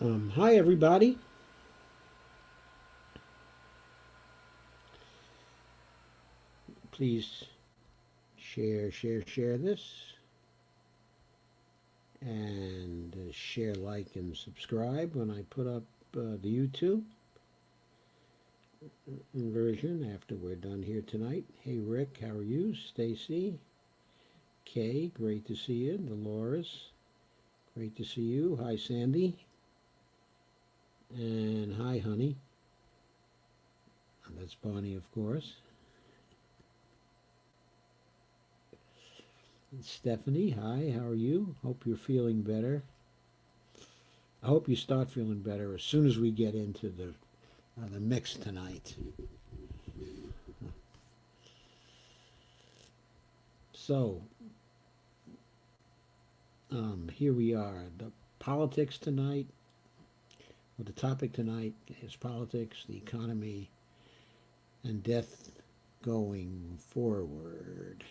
Hi, everybody. Please share this, and share, like, and subscribe when I put up the YouTube version after we're done here tonight. Hey, Rick, how are you? Stacy, Kay, great to see you. Dolores, great to see you. Hi, Sandy, and hi, Honey. And that's Bonnie, of course. And Stephanie, hi, how are you? Hope you're feeling better. I hope you start feeling better as soon as we get into the mix tonight. So, here we are. The politics tonight, or the topic tonight is politics, the economy, and death going forward.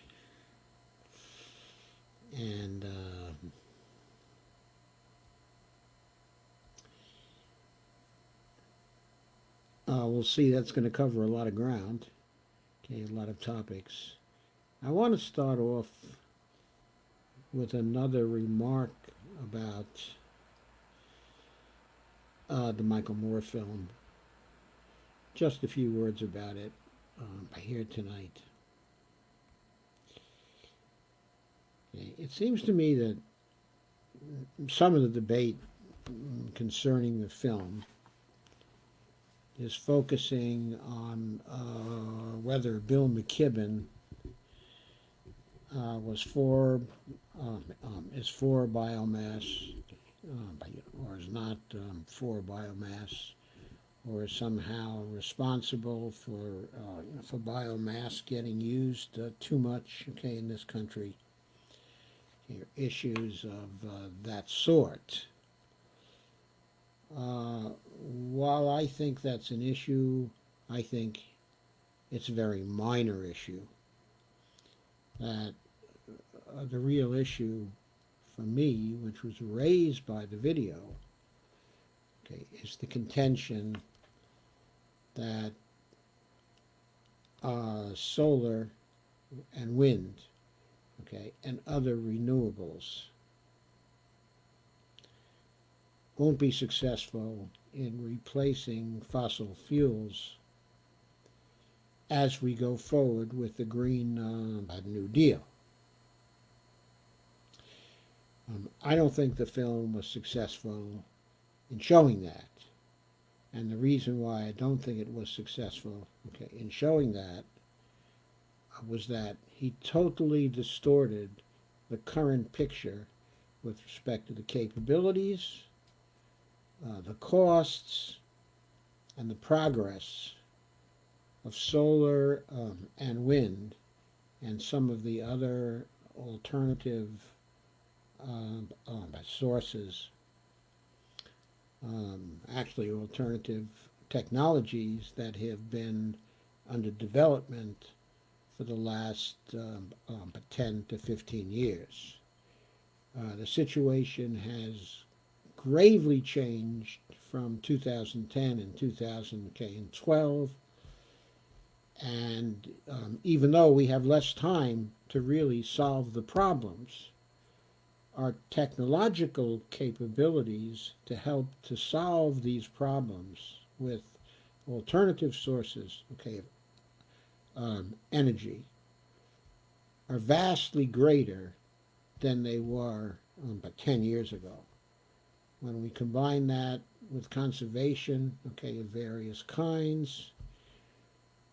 And we'll see, that's going to cover a lot of ground, okay, a lot of topics. I want to start off with another remark about the Michael Moore film. Just a few words about it here tonight. Okay. It seems to me that some of the debate concerning the film is focusing on whether Bill McKibben was is for biomass, or is not for biomass, or is somehow responsible for biomass getting used too much, okay, in this country. Issues of that sort. While I think that's an issue, I think it's a very minor issue. That the real issue for me, which was raised by the video, okay, is the contention that solar and wind, okay, and other renewables won't be successful in replacing fossil fuels as we go forward with the Green New Deal. I don't think the film was successful in showing that. And the reason why I don't think it was successful, okay, in showing that was that he totally distorted the current picture with respect to the capabilities, the costs, and the progress of solar and wind and some of the other alternative sources, actually alternative technologies that have been under development for the last 10 to 15 years. The situation has gravely changed from 2010 and 2012. And even though we have less time to really solve the problems, our technological capabilities to help to solve these problems with alternative sources, okay, of energy are vastly greater than they were about 10 years ago. When we combine that with conservation, okay, of various kinds,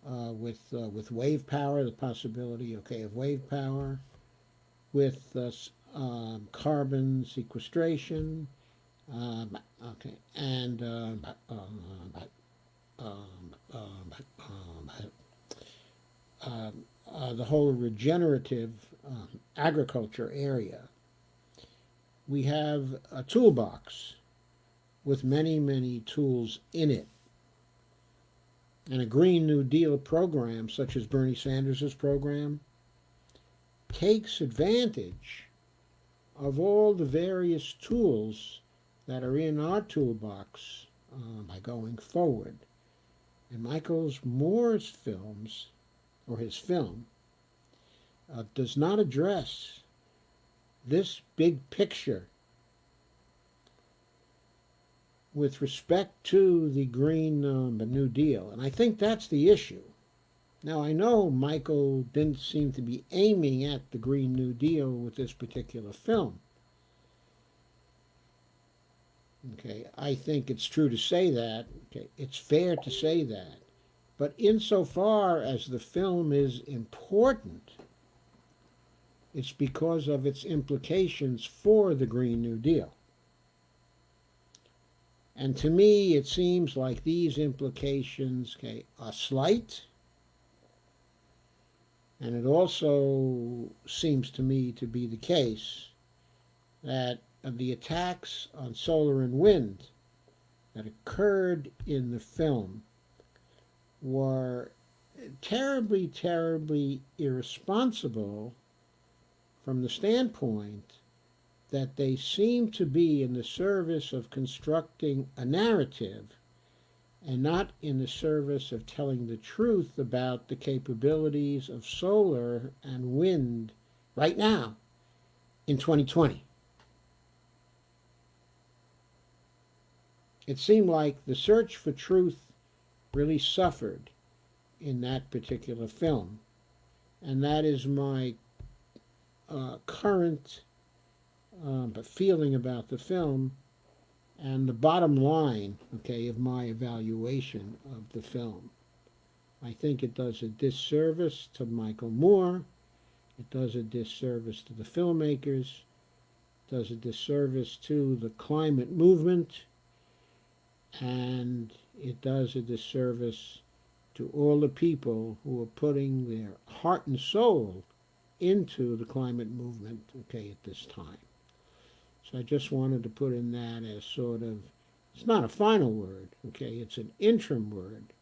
with wave power, the possibility, okay, of wave power, with carbon sequestration, okay, and the whole regenerative agriculture area. We have a toolbox with many, many tools in it. And a Green New Deal program, such as Bernie Sanders' program, takes advantage of all the various tools that are in our toolbox by going forward. And Michael Moore's films, or his film, does not address this big picture with respect to the Green New Deal. And I think that's the issue. Now, I know Michael didn't seem to be aiming at the Green New Deal with this particular film. Okay, I think it's true to say that. Okay, it's fair to say that. But insofar as the film is important, it's because of its implications for the Green New Deal. And to me, it seems like these implications, okay, are slight. And it also seems to me to be the case that the attacks on solar and wind that occurred in the film were terribly, terribly irresponsible from the standpoint that they seem to be in the service of constructing a narrative and not in the service of telling the truth about the capabilities of solar and wind right now in 2020. It seemed like the search for truth really suffered in that particular film. And that is my current feeling about the film and the bottom line, okay, of my evaluation of the film. I think it does a disservice to Michael Moore. It does a disservice to the filmmakers. It does a disservice to the climate movement. And it does a disservice to all the people who are putting their heart and soul into the climate movement, okay, at this time. So I just wanted to put in that as sort of, it's not a final word, okay, it's an interim word.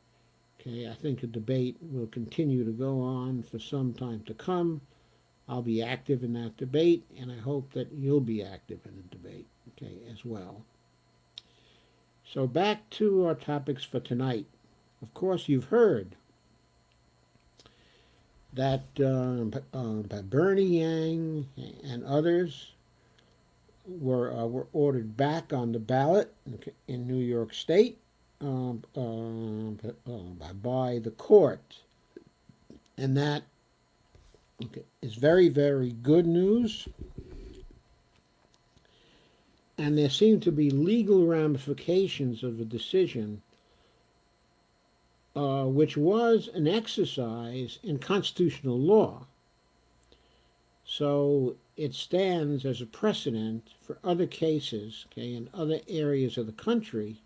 Okay, I think the debate will continue to go on for some time to come. I'll be active in that debate, and I hope that you'll be active in the debate, okay, as well. So back to our topics for tonight. Of course, you've heard that Bernie Yang and others were ordered back on the ballot in New York State by the court. And that is very, very good news. And there seem to be legal ramifications of the decision, which was an exercise in constitutional law. So it stands as a precedent for other cases, okay, in other areas of the country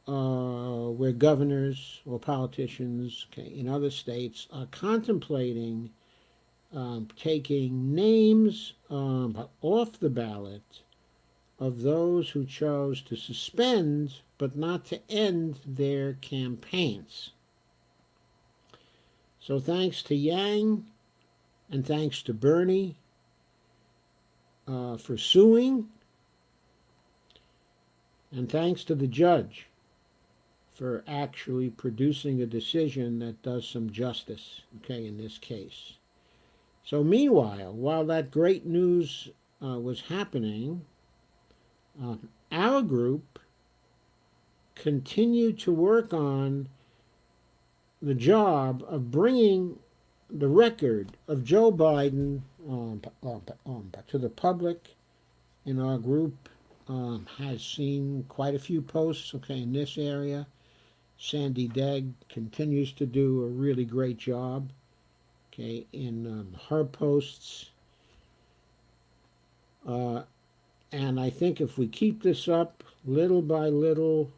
where governors or politicians, okay, in other states are contemplating taking names off the ballot of those who chose to suspend but not to end their campaigns. So thanks to Yang and thanks to Bernie for suing, and thanks to the judge for actually producing a decision that does some justice, okay, in this case. So meanwhile, while that great news was happening, our group continued to work on the job of bringing the record of Joe Biden to the public. In our group has seen quite a few posts, okay, in this area. Sandy Degg continues to do a really great job, okay, in her posts. And I think if we keep this up little by little,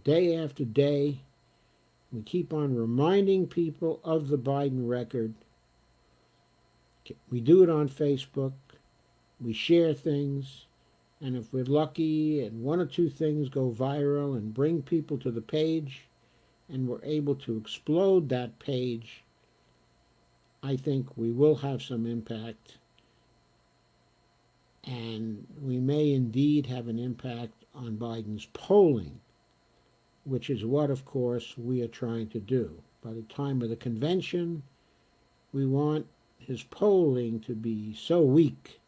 day after day, we keep on reminding people of the Biden record. We do it on Facebook. We share things. And if we're lucky and one or two things go viral and bring people to the page, and we're able to explode that page, I think we will have some impact. And we may indeed have an impact on Biden's polling, which is what, of course, we are trying to do. By the time of the convention, we want his polling to be so weak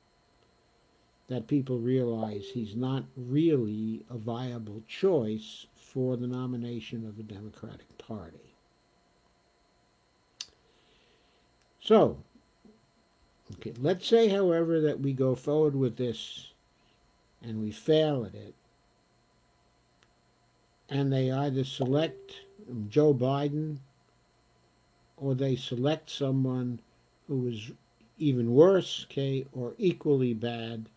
that people realize he's not really a viable choice for the nomination of the Democratic Party. So, okay, let's say, however, that we go forward with this and we fail at it, and they either select Joe Biden or they select someone who is even worse, okay, or equally bad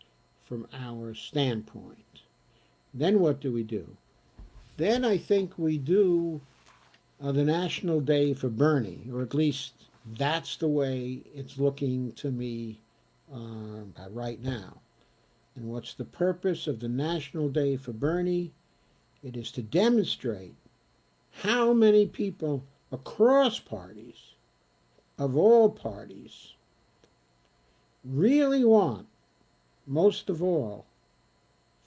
from our standpoint. Then what do? Then I think we do the National Day for Bernie, or at least that's the way it's looking to me right now. And what's the purpose of the National Day for Bernie? It is to demonstrate how many people across parties, of all parties, really want, most of all,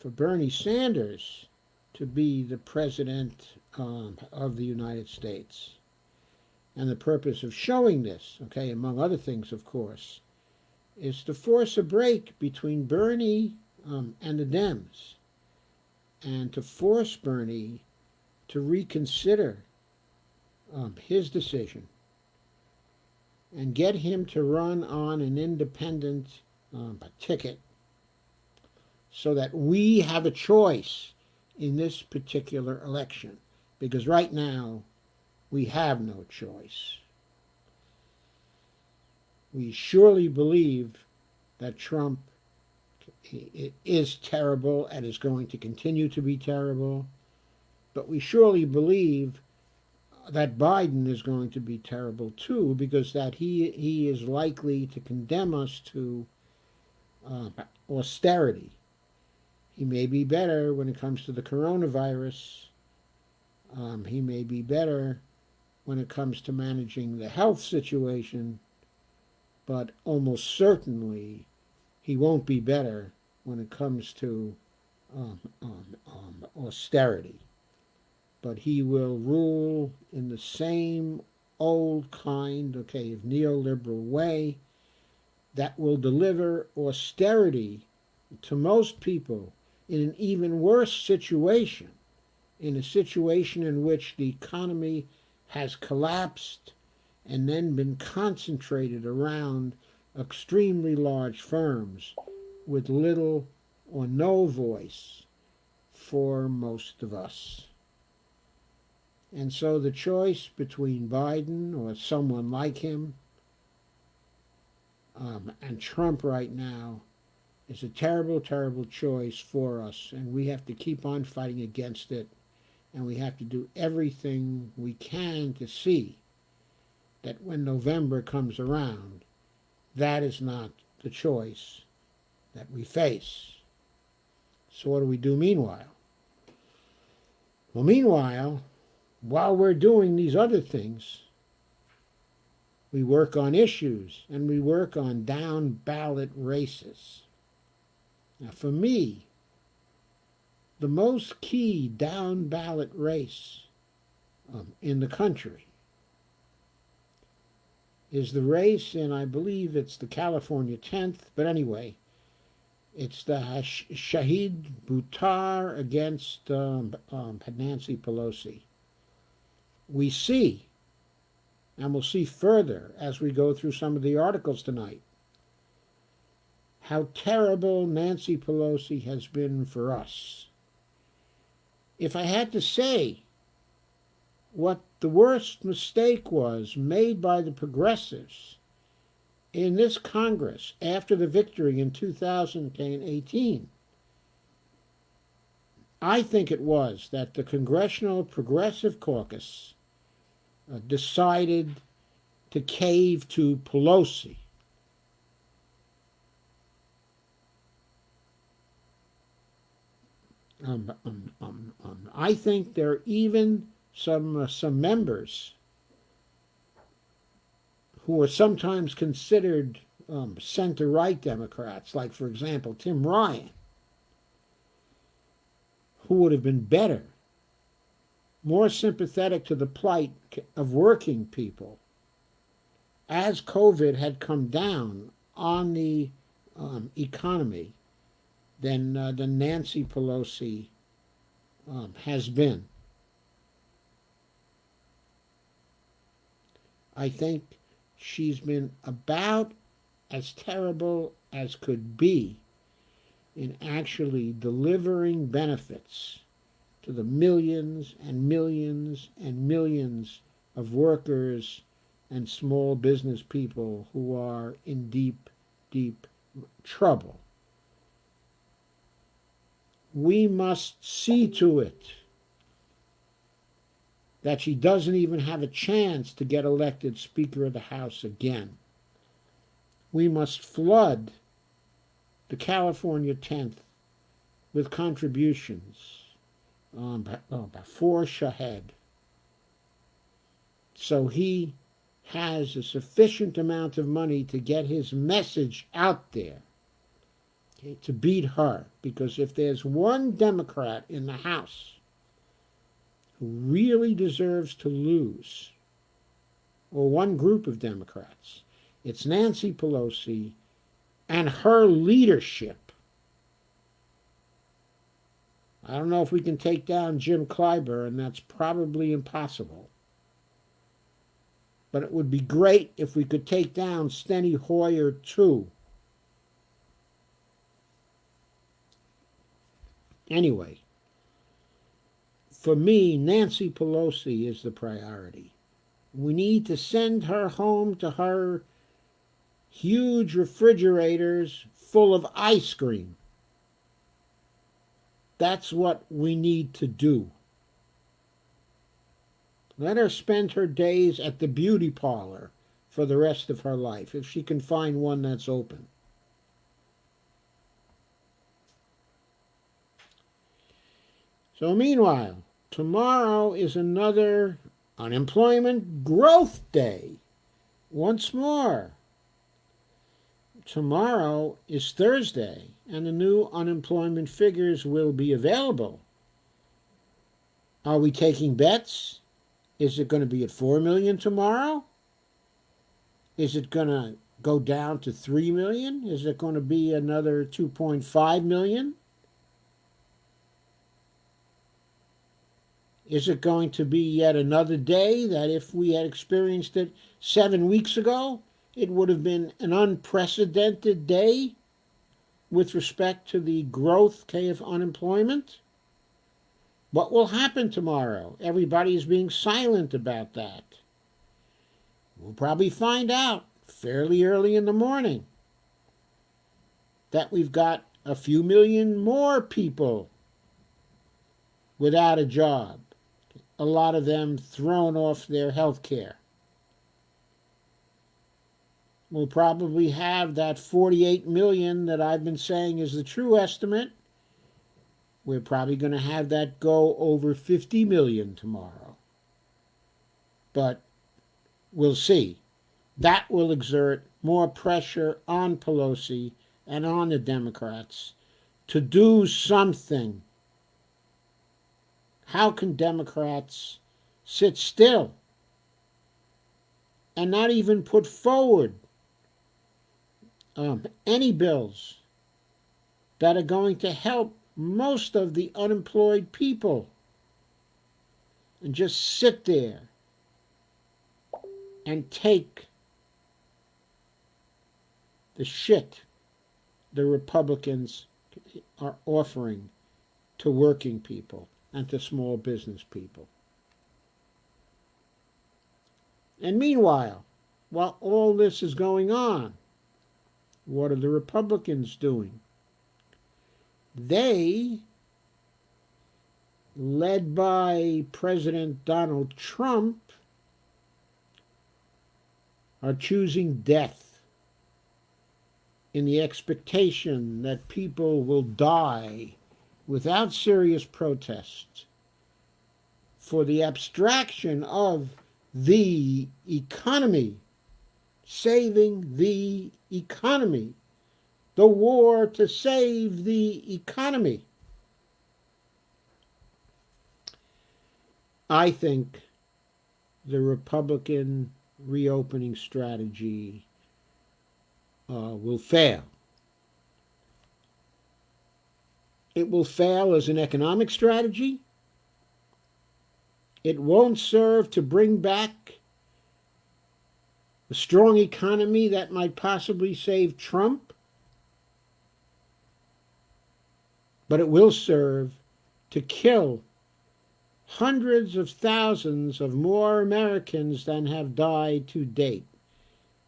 for Bernie Sanders to be the president of the United States. And the purpose of showing this, okay, among other things, of course, is to force a break between Bernie and the Dems, and to force Bernie to reconsider his decision and get him to run on an independent ticket so that we have a choice in this particular election. Because right now, we have no choice. We surely believe that Trump is terrible and is going to continue to be terrible, but we surely believe that Biden is going to be terrible too, because that he is likely to condemn us to austerity. He may be better when it comes to the coronavirus. He may be better when it comes to managing the health situation, but almost certainly he won't be better when it comes to austerity. But he will rule in the same old kind, okay, of neoliberal way that will deliver austerity to most people in an even worse situation, in a situation in which the economy has collapsed and then been concentrated around extremely large firms with little or no voice for most of us. And so the choice between Biden or someone like him and Trump right now is a terrible, terrible choice for us, and we have to keep on fighting against it, and we have to do everything we can to see that when November comes around, that is not the choice that we face. So what do we do meanwhile? Well, meanwhile, while we're doing these other things, we work on issues and we work on down ballot races. Now, for me, the most key down ballot race in the country is the race, and I believe it's the California 10th, but anyway, it's the Shahid Buttar against Nancy Pelosi. We see, and we'll see further as we go through some of the articles tonight, how terrible Nancy Pelosi has been for us. If I had to say what the worst mistake was made by the progressives in this Congress after the victory in 2018, I think it was that the Congressional Progressive Caucus decided to cave to Pelosi. I think there are even some members who are sometimes considered center-right Democrats, like, for example, Tim Ryan, who would have been better, more sympathetic to the plight of working people, as COVID had come down on the economy than Nancy Pelosi has been. I think she's been about as terrible as could be in actually delivering benefits to the millions and millions and millions of workers and small business people who are in deep, deep trouble. We must see to it that she doesn't even have a chance to get elected Speaker of the House again. We must flood the California 10th with contributions for Shahed, so he has a sufficient amount of money to get his message out there, okay, to beat her. Because if there's one Democrat in the House who really deserves to lose, or one group of Democrats, it's Nancy Pelosi and her leadership. I don't know if we can take down Jim Clyburn, and that's probably impossible. But it would be great if we could take down Steny Hoyer too. Anyway, for me, Nancy Pelosi is the priority. We need to send her home to her huge refrigerators full of ice cream. That's what we need to do. Let her spend her days at the beauty parlor for the rest of her life, if she can find one that's open. So meanwhile, tomorrow is another unemployment growth day. Once more. Tomorrow is Thursday, and the new unemployment figures will be available. Are we taking bets? Is it going to be at 4 million tomorrow? Is it going to go down to 3 million? Is it going to be another 2.5 million? Is it going to be yet another day that if we had experienced it 7 weeks ago, it would have been an unprecedented day with respect to the growth of unemployment? What will happen tomorrow? Everybody is being silent about that. We'll probably find out fairly early in the morning that we've got a few million more people without a job, a lot of them thrown off their health care. We'll probably have that 48 million that I've been saying is the true estimate. We're probably going to have that go over 50 million tomorrow. But we'll see. That will exert more pressure on Pelosi and on the Democrats to do something. How can Democrats sit still and not even put forward any bills that are going to help most of the unemployed people, and just sit there and take the shit the Republicans are offering to working people and to small business people? And meanwhile, while all this is going on, what are the Republicans doing? They, led by President Donald Trump, are choosing death in the expectation that people will die without serious protest for the abstraction of the economy saving the economy. The war to save the economy. I think the Republican reopening strategy will fail. It will fail as an economic strategy. It won't serve to bring back a strong economy that might possibly save Trump. But it will serve to kill hundreds of thousands of more Americans than have died to date.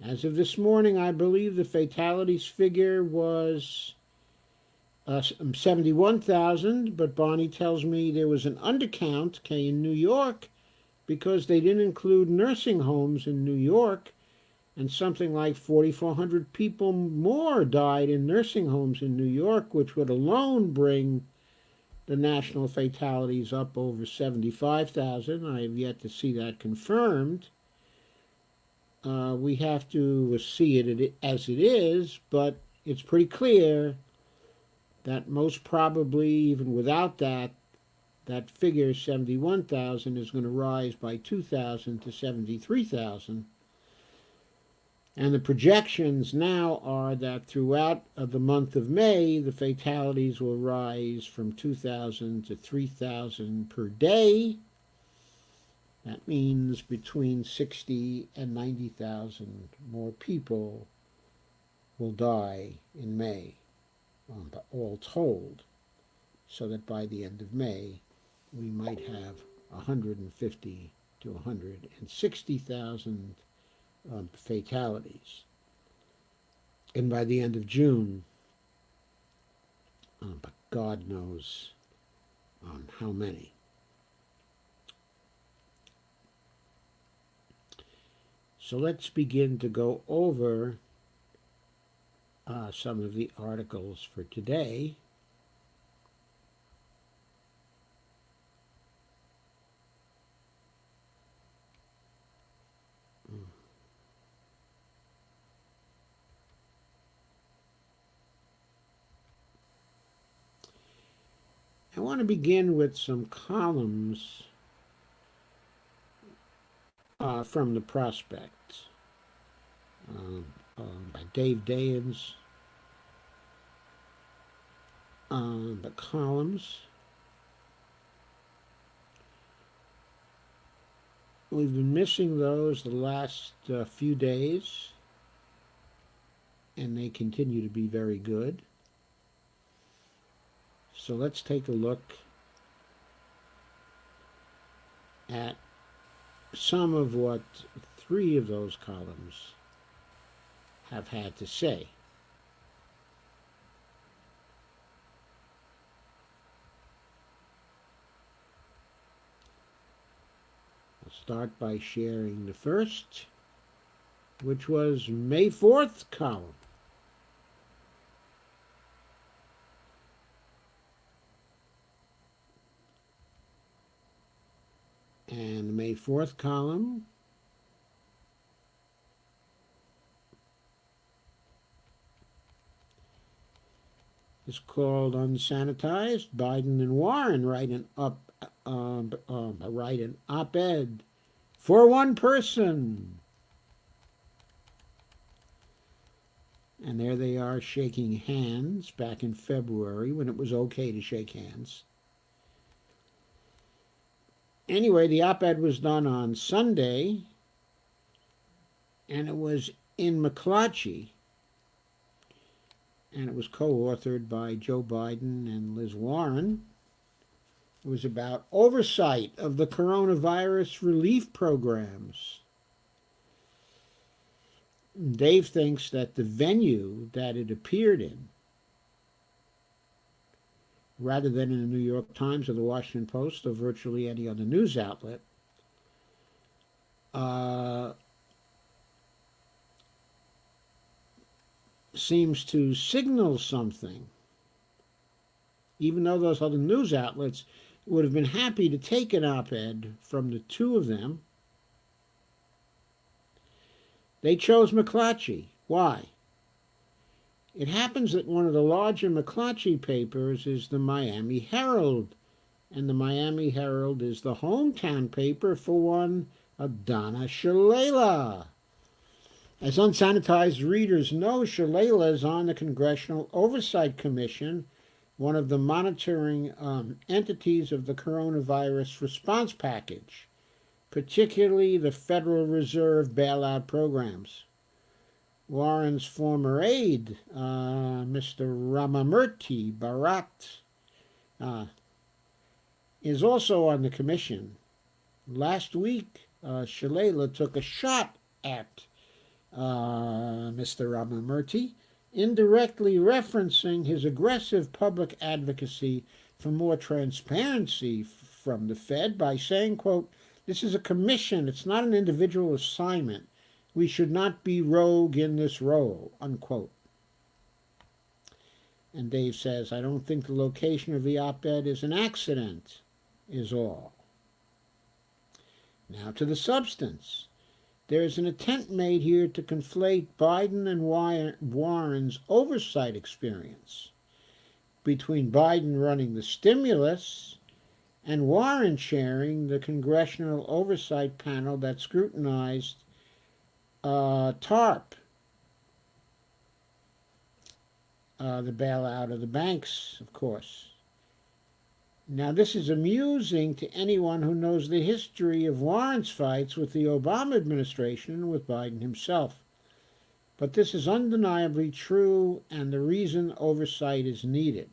As of this morning, I believe the fatalities figure was 71,000, but Bonnie tells me there was an undercount in New York because they didn't include nursing homes in New York, and something like 4,400 people more died in nursing homes in New York, which would alone bring the national fatalities up over 75,000. I have yet to see that confirmed. We have to see it as it is, but it's pretty clear that most probably, even without that, that figure 71,000 is going to rise by 2,000 to 73,000. And the projections now are that throughout the month of May, the fatalities will rise from 2,000 to 3,000 per day. That means between 60 and 90,000 more people will die in May, all told, so that by the end of May, we might have 150 to 160,000 fatalities. And by the end of June, but God knows how many. So let's begin to go over some of the articles for today. I want to begin with some columns from the Prospect by Dave Dayens. The columns. We've been missing those the last few days, and they continue to be very good. So let's take a look at some of what three of those columns have had to say. I'll start by sharing the first, which was May 4th column. And the May 4th column is called Unsanitized. Biden and Warren write an op-ed for one person. And there they are shaking hands back in February when it was okay to shake hands. Anyway, the op-ed was done on Sunday, and it was in McClatchy, and it was co-authored by Joe Biden and Liz Warren. It was about oversight of the coronavirus relief programs. Dave thinks that the venue that it appeared in, rather than in the New York Times or the Washington Post or virtually any other news outlet, seems to signal something, even though those other news outlets would have been happy to take an op-ed from the two of them. They chose McClatchy. Why? It happens that one of the larger McClatchy papers is the Miami Herald, and the Miami Herald is the hometown paper for one Donna Shalala. As unsanitized readers know, Shalala is on the Congressional Oversight Commission, one of the monitoring entities of the coronavirus response package, particularly the Federal Reserve bailout programs. Warren's former aide, Mr. Ramamurthy Bharat, is also on the commission. Last week, Shalala took a shot at Mr. Ramamurthy, indirectly referencing his aggressive public advocacy for more transparency from the Fed by saying, quote, "This is a commission, it's not an individual assignment. We should not be rogue in this role," unquote. And Dave says, "I don't think the location of the op-ed is an accident, is all." Now to the substance. There is an attempt made here to conflate Biden and Warren's oversight experience between Biden running the stimulus and Warren chairing the Congressional Oversight Panel that scrutinized TARP, the bailout of the banks, of course. Now, this is amusing to anyone who knows the history of Warren's fights with the Obama administration and with Biden himself. But this is undeniably true, and the reason oversight is needed.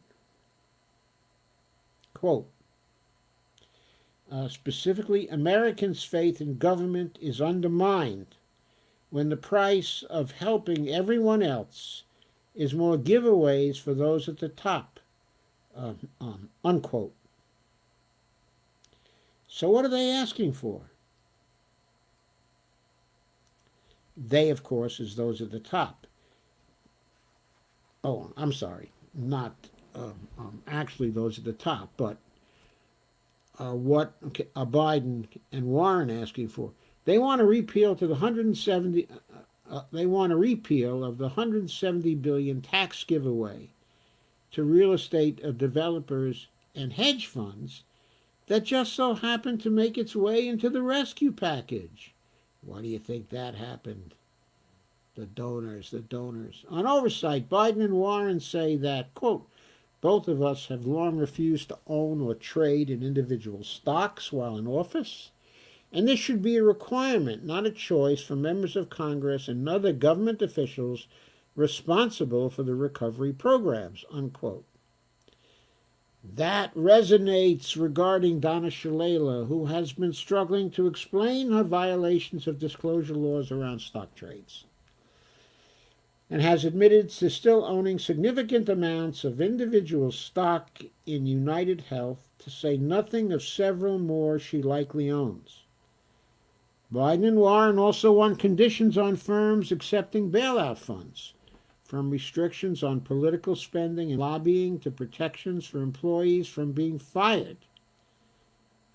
Quote, specifically, Americans' faith in government is undermined when the price of helping everyone else is more giveaways for those at the top, unquote. So what are they asking for? They, of course, is those at the top. Oh, I'm sorry, not actually those at the top, but what are Biden and Warren asking for? They want to repeal to the 170. They want a repeal of the $170 billion tax giveaway to real estate developers and hedge funds that just so happened to make its way into the rescue package. Why do you think that happened? The donors. On oversight, Biden and Warren say that, quote, "Both of us have long refused to own or trade in individual stocks while in office, and this should be a requirement, not a choice, for members of Congress and other government officials responsible for the recovery programs," unquote. That resonates regarding Donna Shalala, who has been struggling to explain her violations of disclosure laws around stock trades, and has admitted to still owning significant amounts of individual stock in United Health, to say nothing of several more she likely owns. Biden and Warren also want conditions on firms accepting bailout funds, from restrictions on political spending and lobbying to protections for employees from being fired.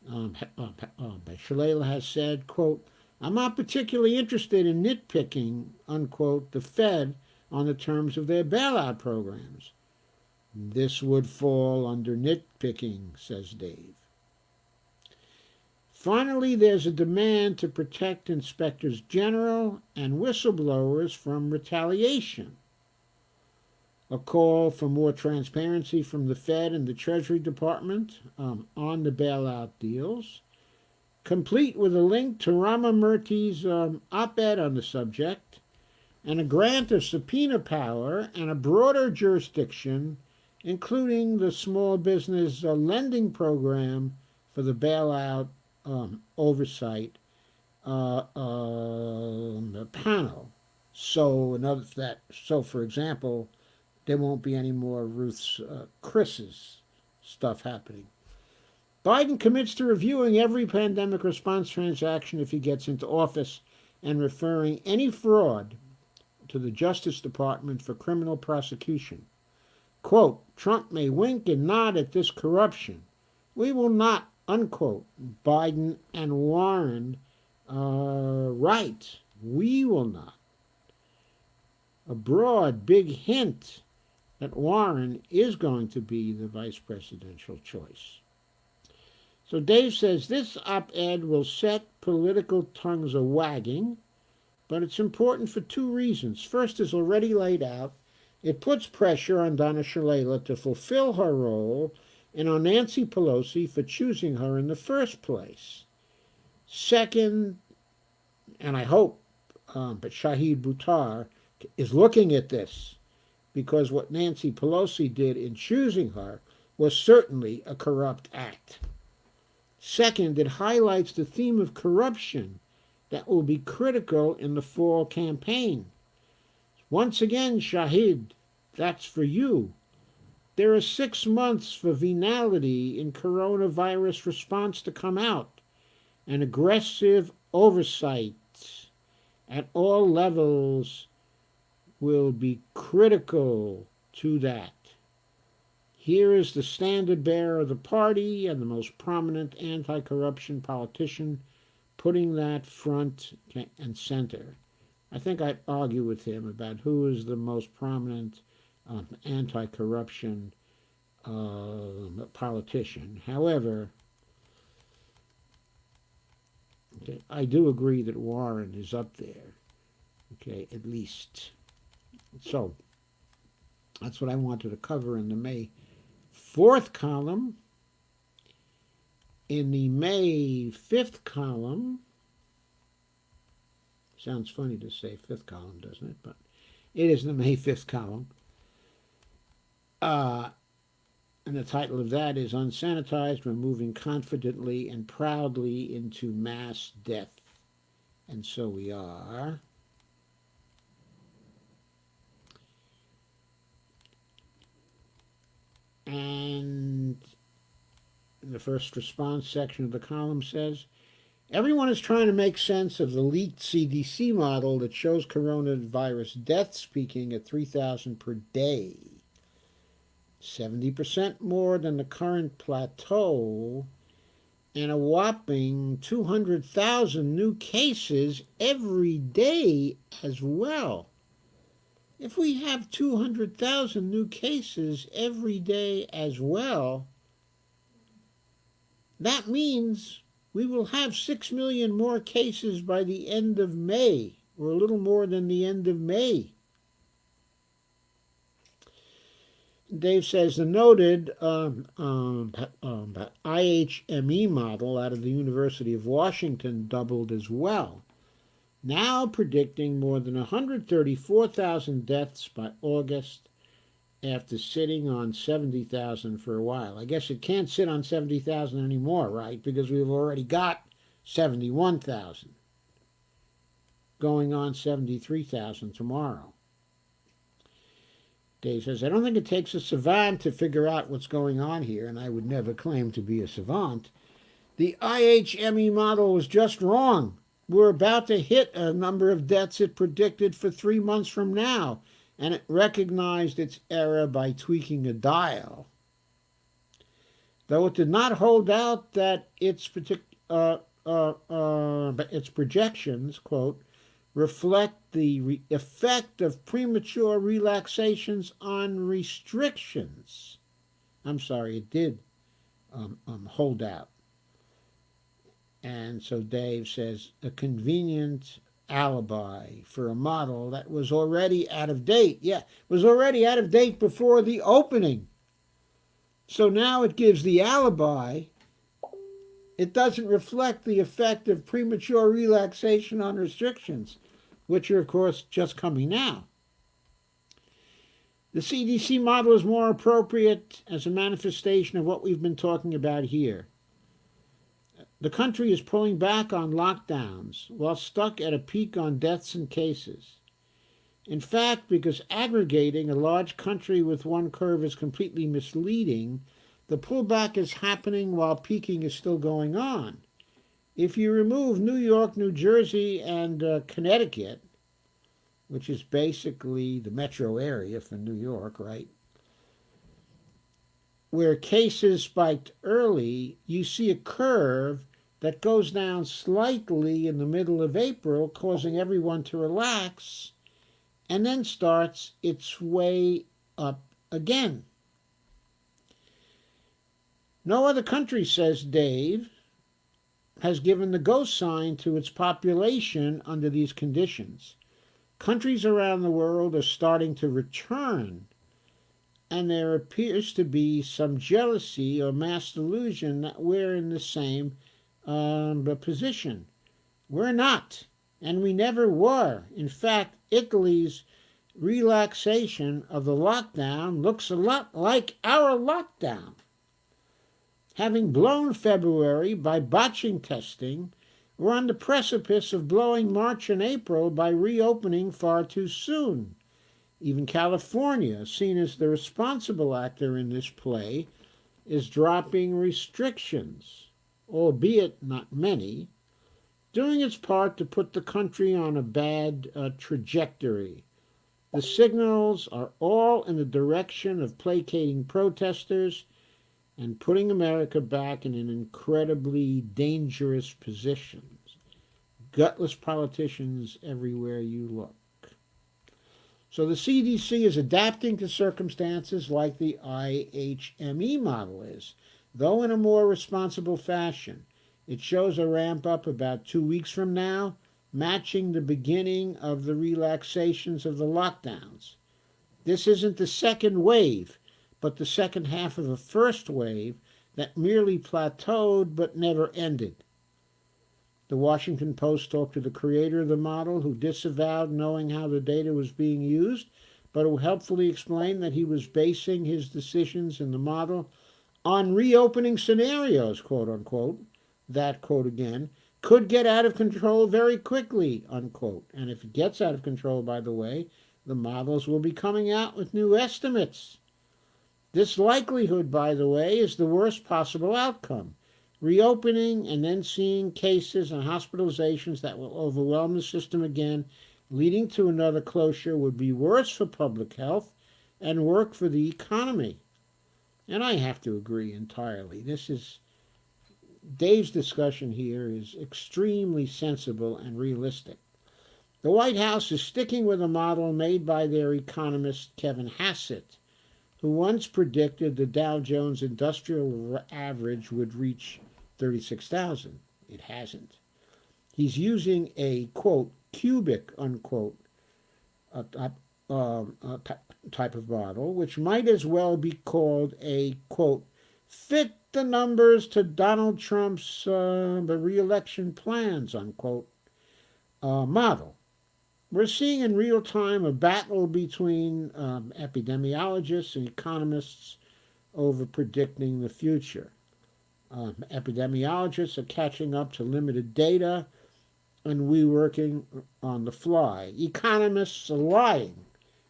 Shalala has said, quote, "I'm not particularly interested in nitpicking," unquote, the Fed on the terms of their bailout programs. This would fall under nitpicking, says Dave. Finally, there's a demand to protect inspectors general and whistleblowers from retaliation. A call for more transparency from the Fed and the Treasury Department on the bailout deals, complete with a link to Ramamurthy's op-ed on the subject, and a grant of subpoena power and a broader jurisdiction, including the small business lending program for the bailout oversight panel. So, for example, there won't be any more Chris's stuff happening. Biden commits to reviewing every pandemic response transaction if he gets into office and referring any fraud to the Justice Department for criminal prosecution. Quote, "Trump may wink and nod at this corruption. We will not," unquote. Biden and Warren, right, we will not. a broad, big hint that Warren is going to be the vice presidential choice. So Dave says this op-ed will set political tongues a-wagging, but it's important for two reasons. First, as already laid out, it puts pressure on Donna Shalala to fulfill her role and on Nancy Pelosi for choosing her in the first place. Second, and I hope, but Shahid Buttar is looking at this, because what Nancy Pelosi did in choosing her was certainly a corrupt act. Second, it highlights the theme of corruption that will be critical in the fall campaign. Once again, Shahid, that's for you. There are 6 months for venality in coronavirus response to come out, and aggressive oversight at all levels will be critical to that. Here is the standard bearer of the party and the most prominent anti-corruption politician putting that front and center. I think I'd argue with him about who is the most prominent anti-corruption politician. However, okay, I do agree that Warren is up there, okay, at least. So that's what I wanted to cover in the May 4th column. In the May 5th column, sounds funny to say 5th column, doesn't it? But it is the May 5th column. And the title of that is Unsanitized, We're Moving Confidently and Proudly into Mass Death. And so we are. And the first response section of the column says, everyone is trying to make sense of the leaked CDC model that shows coronavirus deaths peaking at 3,000 per day, 70% more than the current plateau, and a whopping 200,000 new cases every day as well. If we have 200,000 new cases every day as well, that means we will have 6 million more cases by the end of May, or a little more than the end of May. Dave says the noted IHME model out of the University of Washington doubled as well, now predicting more than 134,000 deaths by August after sitting on 70,000 for a while. I guess it can't sit on 70,000 anymore, right? Because we've already got 71,000. Going on 73,000 tomorrow. Dave says, I don't think it takes a savant to figure out what's going on here, and I would never claim to be a savant. The IHME model was just wrong. We're about to hit a number of deaths it predicted for 3 months from now, and it recognized its error by tweaking a dial. Though it did not hold out that its projections, quote, reflect the effect of premature relaxations on restrictions. I'm sorry, it did hold out. And so Dave says, a convenient alibi for a model that was already out of date. Yeah, it was already out of date before the opening. So now it gives the alibi. It doesn't reflect the effect of premature relaxation on restrictions, which are, of course, just coming now. The CDC model is more appropriate as a manifestation of what we've been talking about here. The country is pulling back on lockdowns while stuck at a peak on deaths and cases. In fact, because aggregating a large country with one curve is completely misleading, the pullback is happening while peaking is still going on. If you remove New York, New Jersey, and Connecticut, which is basically the metro area for New York, right, where cases spiked early, you see a curve that goes down slightly in the middle of April, causing everyone to relax, and then starts its way up again. No other country, says Dave, has given the go sign to its population under these conditions. Countries around the world are starting to return, and there appears to be some jealousy or mass delusion that we're in the same position. We're not, and we never were. In fact, Italy's relaxation of the lockdown looks a lot like our lockdown. Having blown February by botching testing, we're on the precipice of blowing March and April by reopening far too soon. Even California, seen as the responsible actor in this play, is dropping restrictions, albeit not many, doing its part to put the country on a bad trajectory. The signals are all in the direction of placating protesters and putting America back in an incredibly dangerous position. Gutless politicians everywhere you look. So the CDC is adapting to circumstances like the IHME model is, though in a more responsible fashion. It shows a ramp up about 2 weeks from now, matching the beginning of the relaxations of the lockdowns. This isn't the second wave, but the second half of a first wave that merely plateaued but never ended. The Washington Post talked to the creator of the model, who disavowed knowing how the data was being used, but who helpfully explained that he was basing his decisions in the model on reopening scenarios, quote unquote. That quote again, could get out of control very quickly, unquote. And if it gets out of control, by the way, the models will be coming out with new estimates. This likelihood, by the way, is the worst possible outcome. Reopening and then seeing cases and hospitalizations that will overwhelm the system again, leading to another closure, would be worse for public health and worse for the economy. And I have to agree entirely. Dave's discussion here is extremely sensible and realistic. The White House is sticking with a model made by their economist Kevin Hassett, who once predicted the Dow Jones Industrial Average would reach 36,000. It hasn't. He's using a, quote, cubic, unquote, type of model, which might as well be called a, quote, fit the numbers to Donald Trump's re-election plans, unquote, model. We're seeing in real time a battle between epidemiologists and economists over predicting the future. Epidemiologists are catching up to limited data, and we working on the fly. Economists are lying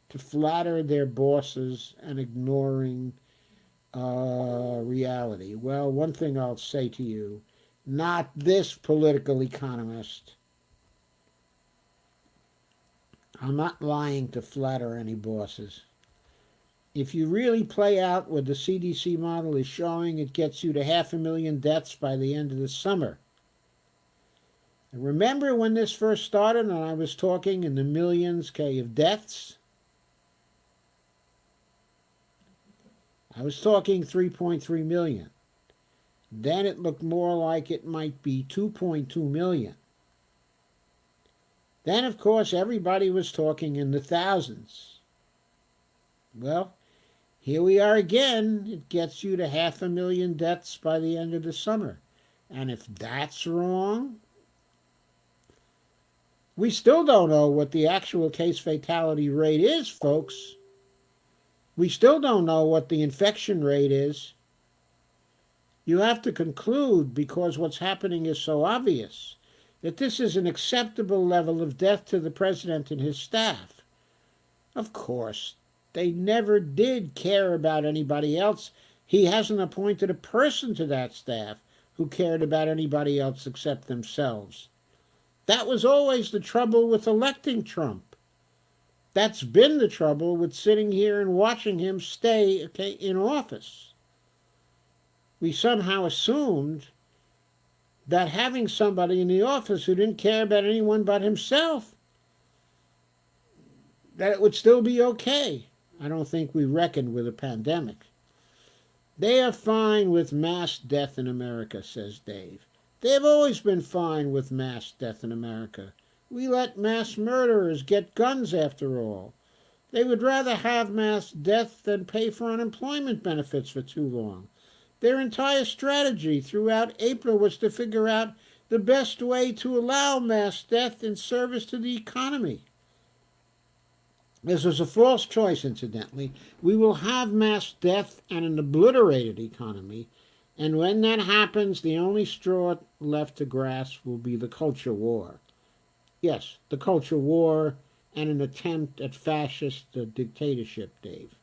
to flatter their bosses and ignoring reality. Well, one thing I'll say to you, not this political economist. I'm not lying to flatter any bosses. If you really play out what the CDC model is showing, it gets you to 500,000 deaths by the end of the summer. And remember when this first started and I was talking in the millions of deaths? I was talking 3.3 million. Then it looked more like it might be 2.2 million. Then, of course, everybody was talking in the thousands. Well, here we are again. It gets you to 500,000 deaths by the end of the summer. And if that's wrong, we still don't know what the actual case fatality rate is, folks. We still don't know what the infection rate is. You have to conclude, because what's happening is so obvious, that this is an acceptable level of death to the president and his staff. Of course, they never did care about anybody else. He hasn't appointed a person to that staff who cared about anybody else except themselves. That was always the trouble with electing Trump. That's been the trouble with sitting here and watching him stay in office. We somehow assumed that having somebody in the office who didn't care about anyone but himself, that it would still be okay. I don't think we reckoned with a pandemic. They are fine with mass death in America, says Dave. They have always been fine with mass death in America. We let mass murderers get guns after all. They would rather have mass death than pay for unemployment benefits for too long. Their entire strategy throughout April was to figure out the best way to allow mass death in service to the economy. This was a false choice, incidentally. We will have mass death and an obliterated economy, and when that happens, the only straw left to grasp will be the culture war. Yes, the culture war and an attempt at fascist dictatorship, Dave.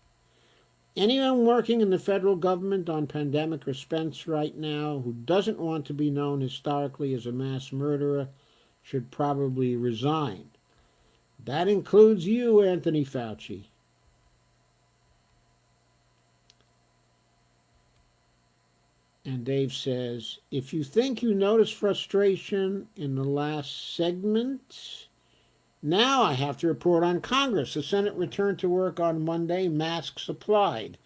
Anyone working in the federal government on pandemic response right now who doesn't want to be known historically as a mass murderer should probably resign. That includes you, Anthony Fauci. And Dave says, if you think you noticed frustration in the last segment, now I have to report on Congress. The Senate returned to work on Monday, masks applied,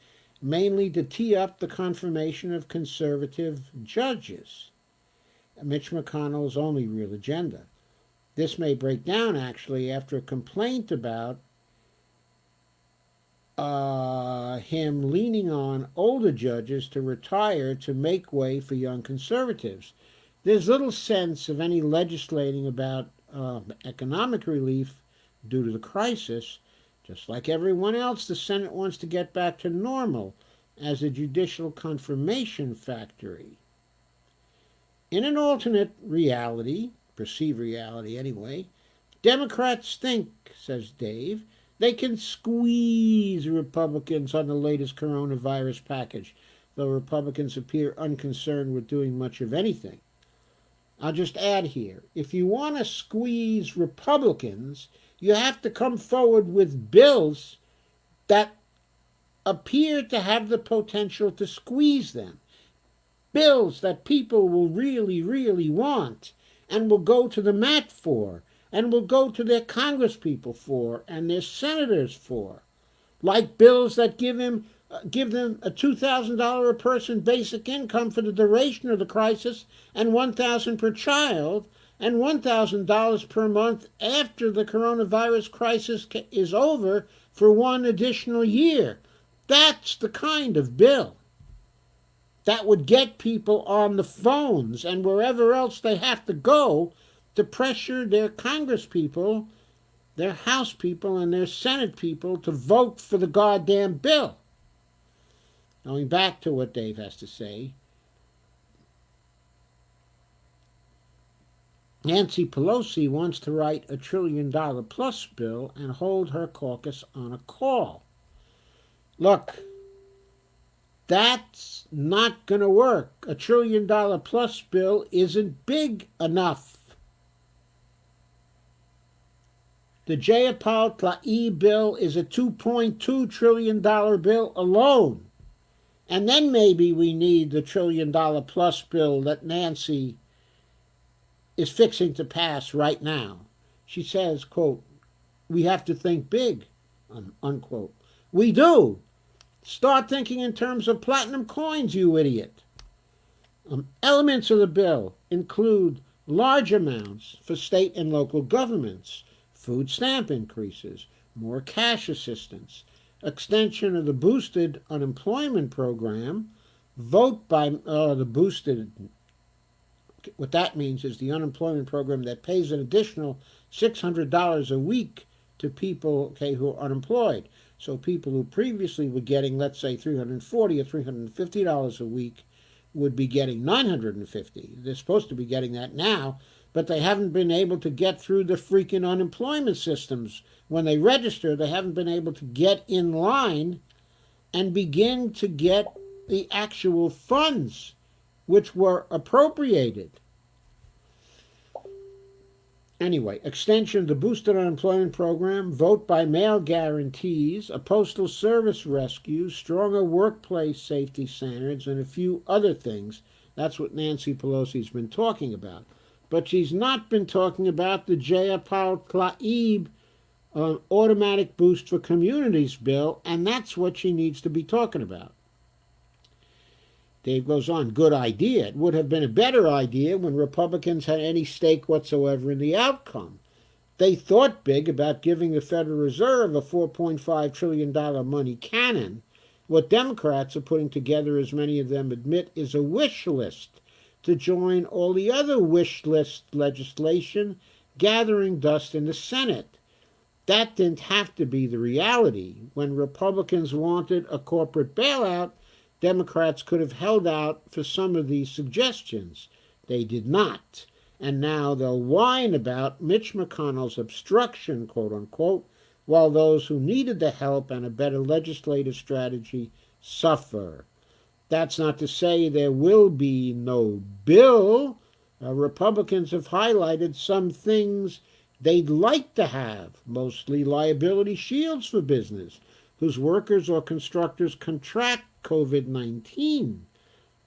mainly to tee up the confirmation of conservative judges. Mitch McConnell's only real agenda. This may break down, actually, after a complaint about him leaning on older judges to retire to make way for young conservatives. There's little sense of any legislating about economic relief due to the crisis. Just like everyone else, the Senate wants to get back to normal as a judicial confirmation factory. In an alternate reality, perceived reality anyway, Democrats think, says Dave, they can squeeze Republicans on the latest coronavirus package, though Republicans appear unconcerned with doing much of anything. I'll just add here, if you want to squeeze Republicans, you have to come forward with bills that appear to have the potential to squeeze them. Bills that people will really, really want and will go to the mat for, and will go to their congresspeople for, and their senators for. Like bills that give them a $2,000 a person basic income for the duration of the crisis, and $1,000 per child, and $1,000 per month after the coronavirus crisis is over for one additional year. That's the kind of bill that would get people on the phones and wherever else they have to go to pressure their congresspeople, their House people, and their Senate people to vote for the goddamn bill. Going back to what Dave has to say, Nancy Pelosi wants to write a $1 trillion plus bill and hold her caucus on a call. Look, that's not going to work. A $1 trillion plus bill isn't big enough. The Jayapal Tlaib bill is a $2.2 trillion bill alone. And then maybe we need the $1 trillion plus bill that Nancy is fixing to pass right now. She says, quote, we have to think big, unquote. We do. Start thinking in terms of platinum coins, you idiot. Elements of the bill include large amounts for state and local governments, food stamp increases, more cash assistance, extension of the boosted unemployment program, vote by the boosted, what that means is the unemployment program that pays an additional $600 a week to people who are unemployed. So people who previously were getting, let's say, $340 or $350 a week would be getting $950. They're supposed to be getting that now, but they haven't been able to get through the freaking unemployment systems. When they register, they haven't been able to get in line and begin to get the actual funds which were appropriated. Anyway, extension of the boosted unemployment program, vote by mail guarantees, a postal service rescue, stronger workplace safety standards, and a few other things. That's what Nancy Pelosi's been talking about. But she's not been talking about the Jayapal Tlaib automatic boost for communities bill, and that's what she needs to be talking about. Dave goes on, good idea. It would have been a better idea when Republicans had any stake whatsoever in the outcome. They thought big about giving the Federal Reserve a $4.5 trillion money cannon. What Democrats are putting together, as many of them admit, is a wish list to join all the other wish list legislation gathering dust in the Senate. That didn't have to be the reality. When Republicans wanted a corporate bailout, Democrats could have held out for some of these suggestions. They did not. And now they'll whine about Mitch McConnell's obstruction, quote unquote, while those who needed the help and a better legislative strategy suffer. That's not to say there will be no bill. Republicans have highlighted some things they'd like to have, mostly liability shields for business whose workers or constructors contract COVID-19.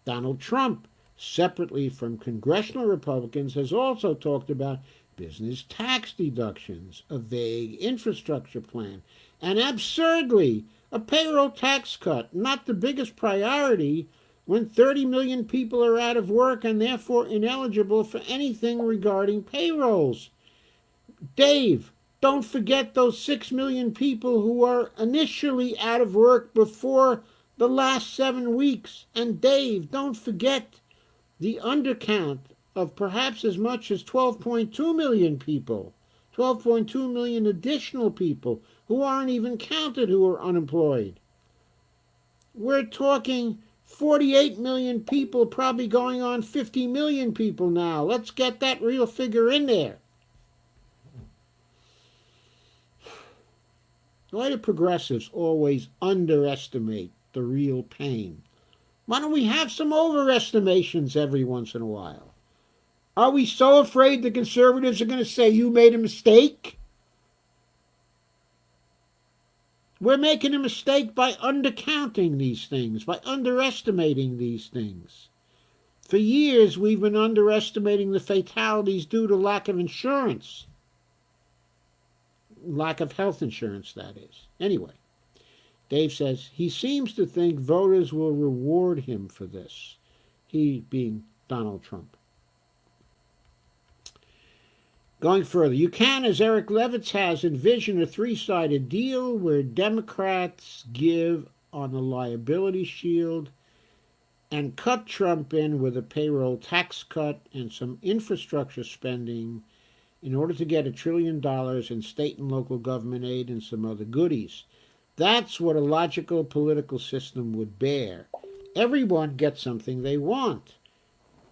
Donald Trump, separately from congressional Republicans, has also talked about business tax deductions, a vague infrastructure plan, and absurdly, a payroll tax cut, not the biggest priority when 30 million people are out of work and therefore ineligible for anything regarding payrolls. Dave, don't forget those 6 million people who are initially out of work before the last 7 weeks. And Dave, don't forget the undercount of perhaps as much as 12.2 million people, 12.2 million additional people who aren't even counted who are unemployed. We're talking 48 million people, probably going on 50 million people now. Let's get that real figure in there. Why do progressives always underestimate the real pain? Why don't we have some overestimations every once in a while? Are we so afraid the conservatives are going to say you made a mistake? We're making a mistake by undercounting these things, by underestimating these things. For years, we've been underestimating the fatalities due to lack of insurance. Lack of health insurance, that is. Anyway, Dave says he seems to think voters will reward him for this. He being Donald Trump. Going further, you can, as Eric Levitz has, envision a three-sided deal where Democrats give on the liability shield and cut Trump in with a payroll tax cut and some infrastructure spending in order to get $1 trillion in state and local government aid and some other goodies. That's what a logical political system would bear. Everyone gets something they want.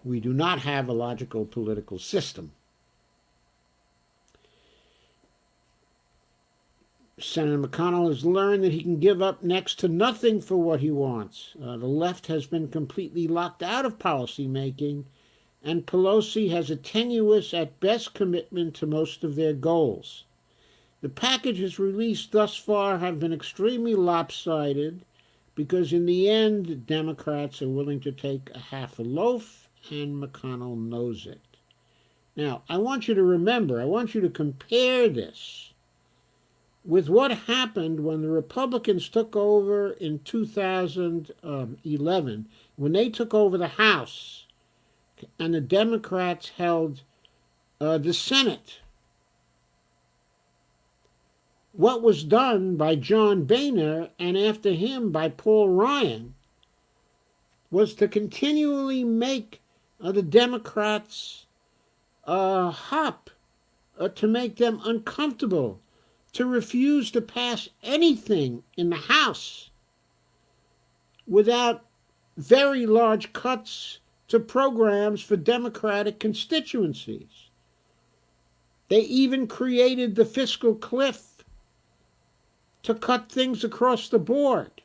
We do not have a logical political system. Senator McConnell has learned that he can give up next to nothing for what he wants. The left has been completely locked out of policy making, and Pelosi has a tenuous, at best, commitment to most of their goals. The packages released thus far have been extremely lopsided because in the end, Democrats are willing to take a half a loaf, and McConnell knows it. Now, I want you to remember, I want you to compare this with what happened when the Republicans took over in 2011, when they took over the House and the Democrats held the Senate. What was done by John Boehner and after him by Paul Ryan was to continually make the Democrats hop, to make them uncomfortable, to refuse to pass anything in the House without very large cuts to programs for Democratic constituencies. They even created the fiscal cliff to cut things across the board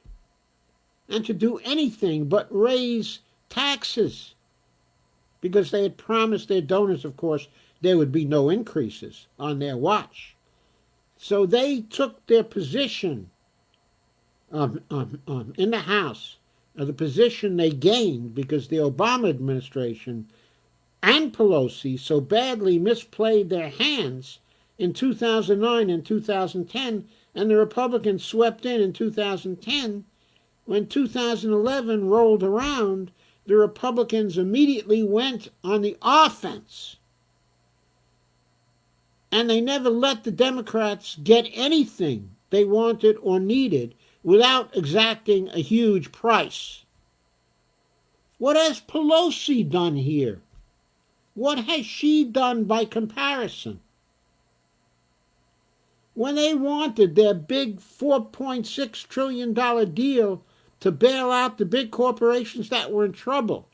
and to do anything but raise taxes, because they had promised their donors, of course, there would be no increases on their watch. So they took their position in the House, the position they gained because the Obama administration and Pelosi so badly misplayed their hands in 2009 and 2010, and the Republicans swept in 2010. When 2011 rolled around, the Republicans immediately went on the offense. And they never let the Democrats get anything they wanted or needed without exacting a huge price. What has Pelosi done here? What has she done by comparison? When they wanted their big $4.6 trillion deal to bail out the big corporations that were in trouble,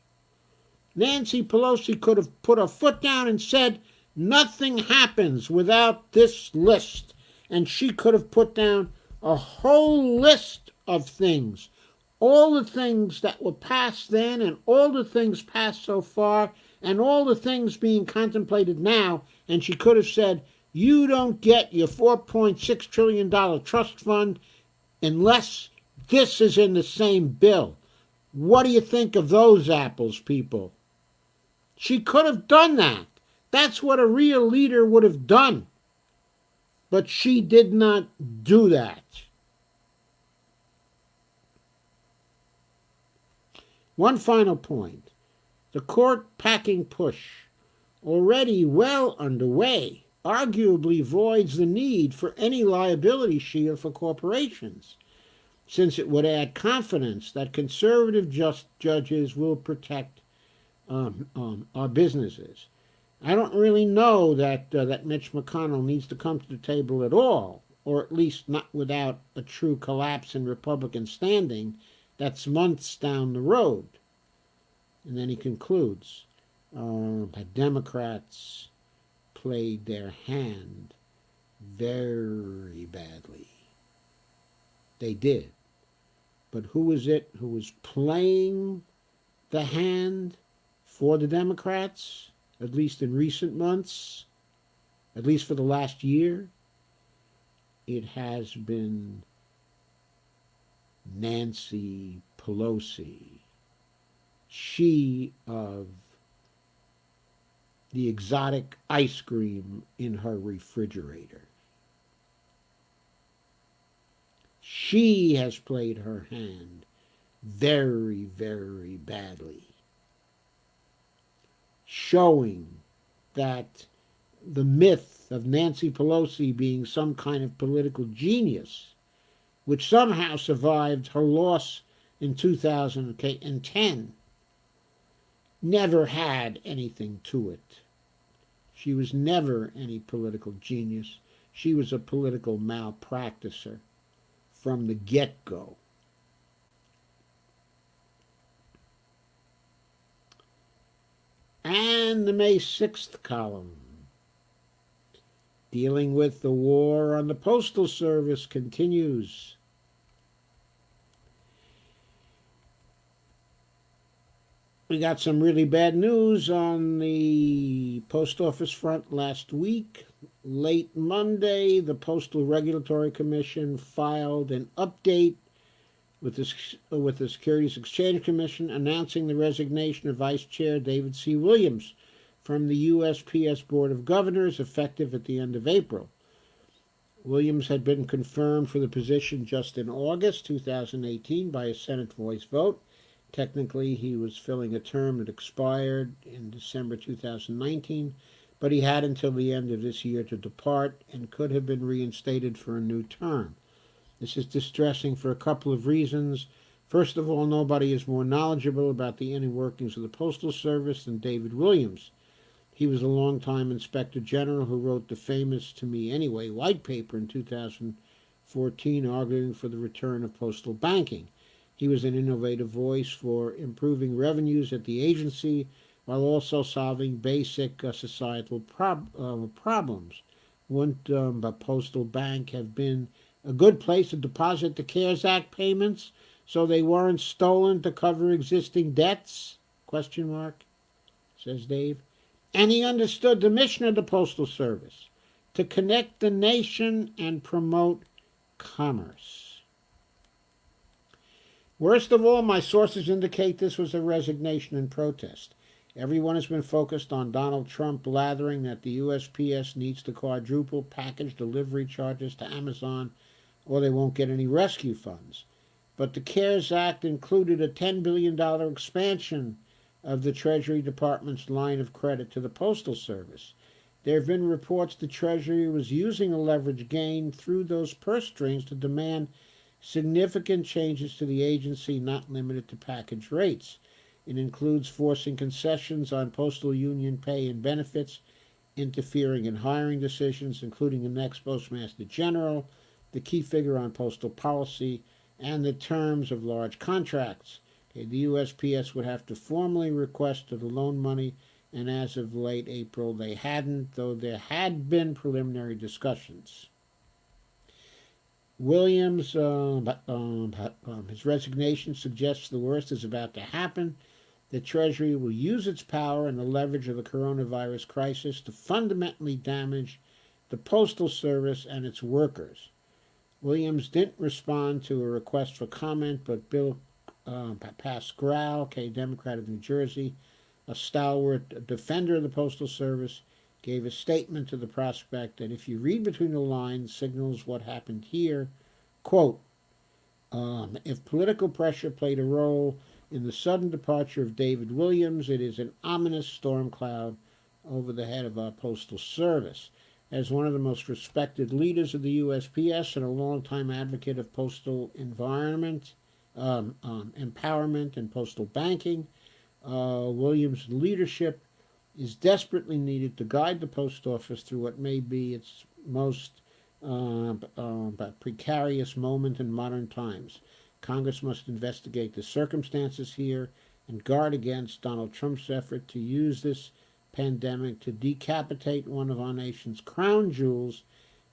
Nancy Pelosi could have put her foot down and said, nothing happens without this list. And she could have put down a whole list of things. All the things that were passed then, and all the things passed so far, and all the things being contemplated now. And she could have said, you don't get your $4.6 trillion trust fund unless this is in the same bill. What do you think of those apples, people? She could have done that. That's what a real leader would have done. But she did not do that. One final point. The court-packing push, already well underway, arguably voids the need for any liability shield for corporations, since it would add confidence that conservative judges will protect our businesses. I don't really know that Mitch McConnell needs to come to the table at all, or at least not without a true collapse in Republican standing that's months down the road. And then he concludes, that Democrats played their hand very badly. They did. But who is it who was playing the hand for the Democrats, at least in recent months, at least for the last year? It has been Nancy Pelosi. She of the exotic ice cream in her refrigerator. She has played her hand very, very badly, showing that the myth of Nancy Pelosi being some kind of political genius, which somehow survived her loss in 2010, never had anything to it. She was never any political genius. She was a political malpracticer from the get-go. And the May 6th column, dealing with the war on the Postal Service, continues. We got some really bad news on the post office front last week. Late Monday, the Postal Regulatory Commission filed an update with the Securities Exchange Commission announcing the resignation of Vice Chair David C. Williams from the USPS Board of Governors, effective at the end of April. Williams had been confirmed for the position just in August 2018 by a Senate voice vote. Technically, he was filling a term that expired in December 2019, but he had until the end of this year to depart and could have been reinstated for a new term. This is distressing for a couple of reasons. First of all, nobody is more knowledgeable about the inner workings of the Postal Service than David Williams. He was a longtime Inspector General who wrote the famous, to me anyway, white paper in 2014 arguing for the return of postal banking. He was an innovative voice for improving revenues at the agency while also solving basic societal problems. Wouldn't a postal bank have been a good place to deposit the CARES Act payments so they weren't stolen to cover existing debts? Question mark, says Dave. And he understood the mission of the Postal Service, to connect the nation and promote commerce. Worst of all, my sources indicate this was a resignation in protest. Everyone has been focused on Donald Trump blathering that the USPS needs to quadruple package delivery charges to Amazon or they won't get any rescue funds. But the CARES Act included a $10 billion expansion of the Treasury Department's line of credit to the Postal Service. There have been reports the Treasury was using a leverage gain through those purse strings to demand significant changes to the agency, not limited to package rates. It includes forcing concessions on postal union pay and benefits, interfering in hiring decisions, including the next Postmaster General, the key figure on postal policy, and the terms of large contracts. Okay, the USPS would have to formally request the loan money, and as of late April they hadn't, though there had been preliminary discussions. Williams, his resignation suggests the worst is about to happen. The Treasury will use its power and the leverage of the coronavirus crisis to fundamentally damage the Postal Service and its workers. Williams didn't respond to a request for comment, but Bill Pascrell, a Democrat of New Jersey, a stalwart defender of the Postal Service, gave a statement to the Prospect that, if you read between the lines, signals what happened here. Quote, if political pressure played a role in the sudden departure of David Williams, it is an ominous storm cloud over the head of our Postal Service. As one of the most respected leaders of the USPS and a longtime advocate of postal environment, empowerment and postal banking, Williams' leadership is desperately needed to guide the post office through what may be its most precarious moment in modern times. Congress must investigate the circumstances here and guard against Donald Trump's effort to use this pandemic to decapitate one of our nation's crown jewels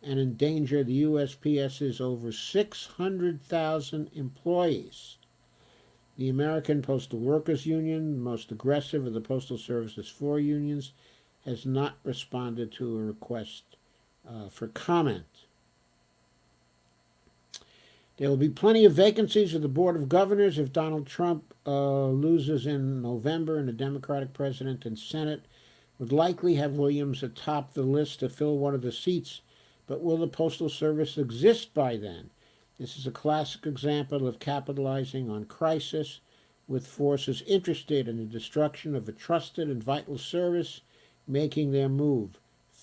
and endanger the USPS's over 600,000 employees. The American Postal Workers Union, the most aggressive of the Postal Service's four unions, has not responded to a request for comment. There will be plenty of vacancies at the Board of Governors if Donald Trump loses in November, and the Democratic President and Senate would likely have Williams atop the list to fill one of the seats. But will the Postal Service exist by then? This is a classic example of capitalizing on crisis with forces interested in the destruction of a trusted and vital service making their move.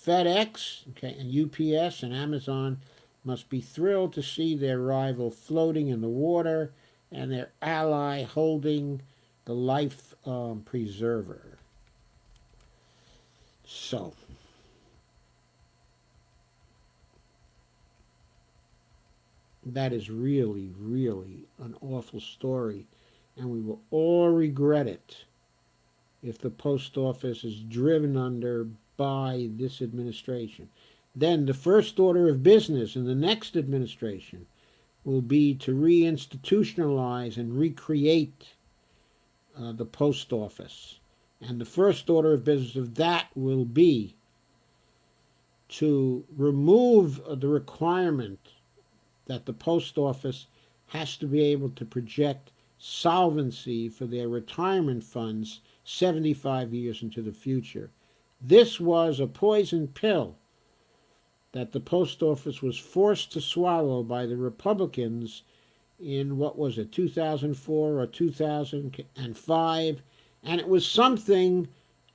FedEx, and UPS and Amazon must be thrilled to see their rival floating in the water and their ally holding the life preserver. So, that is really, really an awful story, and we will all regret it if the post office is driven under by this administration. Then the first order of business in the next administration will be to reinstitutionalize and recreate the post office. And the first order of business of that will be to remove the requirement that the post office has to be able to project solvency for their retirement funds 75 years into the future. This was a poison pill that the post office was forced to swallow by the Republicans in, 2004 or 2005, and it was something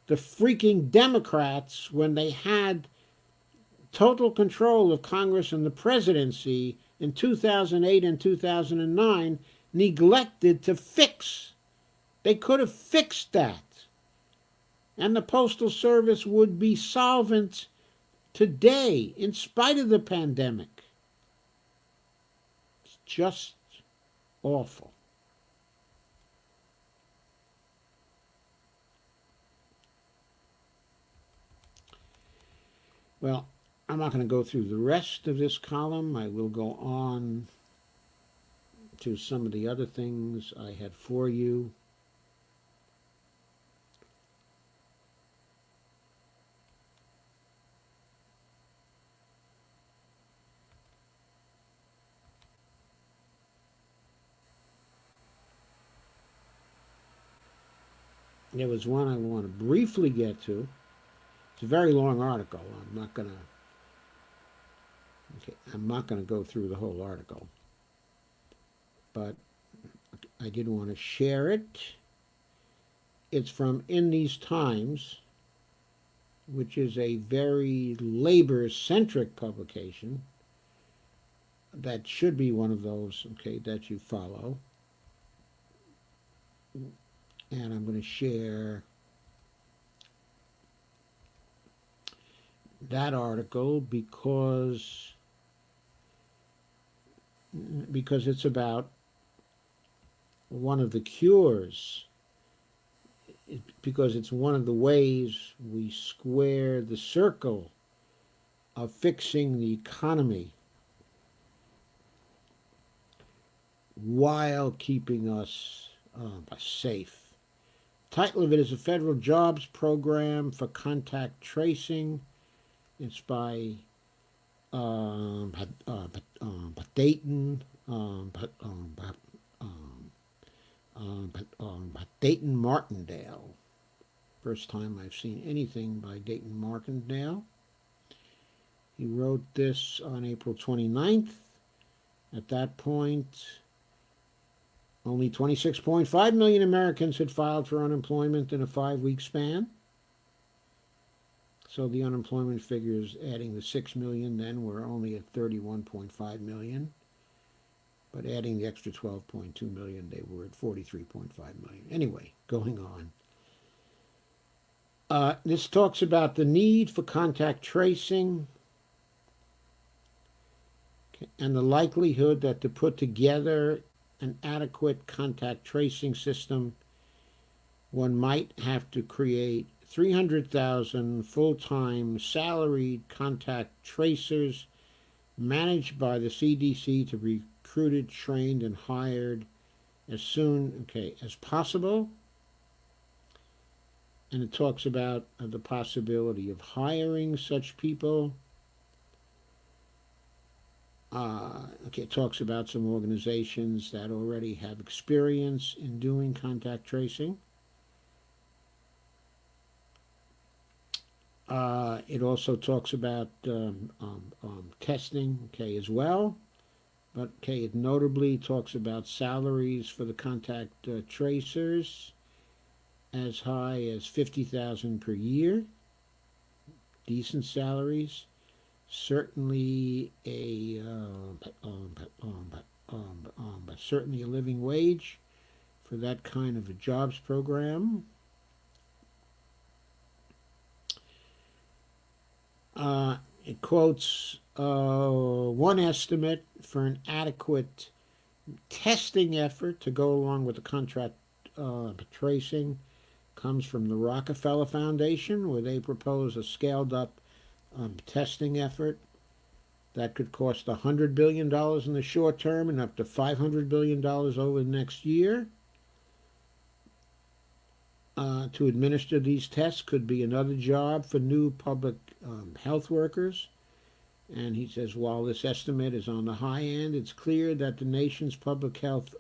the freaking Democrats, when they had total control of Congress and the presidency in 2008 and 2009, neglected to fix. They could have fixed that, and the Postal Service would be solvent today in spite of the pandemic. It's just awful. Well, I'm not going to go through the rest of this column. I will go on to some of the other things I had for you. There was one I want to briefly get to. It's a very long article. I'm not gonna go through the whole article, but I did want to share it. It's from In These Times, which is a very labor-centric publication that should be one of those, that you follow. And I'm going to share that article because it's about one of the cures, because it's one of the ways we square the circle of fixing the economy while keeping us safe. The title of it is A Federal Jobs Program for Contact Tracing. It's by Dayton Dayton Martindale. First time I've seen anything by Dayton Martindale. He wrote this on April 29th. At that point, only 26.5 million Americans had filed for unemployment in a 5-week span. So the unemployment figures, adding the 6 million then, were only at 31.5 million. But adding the extra 12.2 million, they were at 43.5 million. Anyway, going on. This talks about the need for contact tracing and the likelihood that to put together an adequate contact tracing system, one might have to create 300,000 full-time salaried contact tracers managed by the CDC to be recruited, trained, and hired as soon as possible. And it talks about the possibility of hiring such people. It talks about some organizations that already have experience in doing contact tracing. It also talks about testing, as well. But it notably talks about salaries for the contact tracers as high as $50,000 per year. Decent salaries. Certainly certainly a living wage for that kind of a jobs program. It quotes one estimate for an adequate testing effort to go along with the contract tracing comes from the Rockefeller Foundation, where they propose a scaled-up testing effort that could cost $100 billion in the short term and up to $500 billion over the next year. To administer these tests could be another job for new public health workers. And he says, while this estimate is on the high end, it's clear that the nation's public health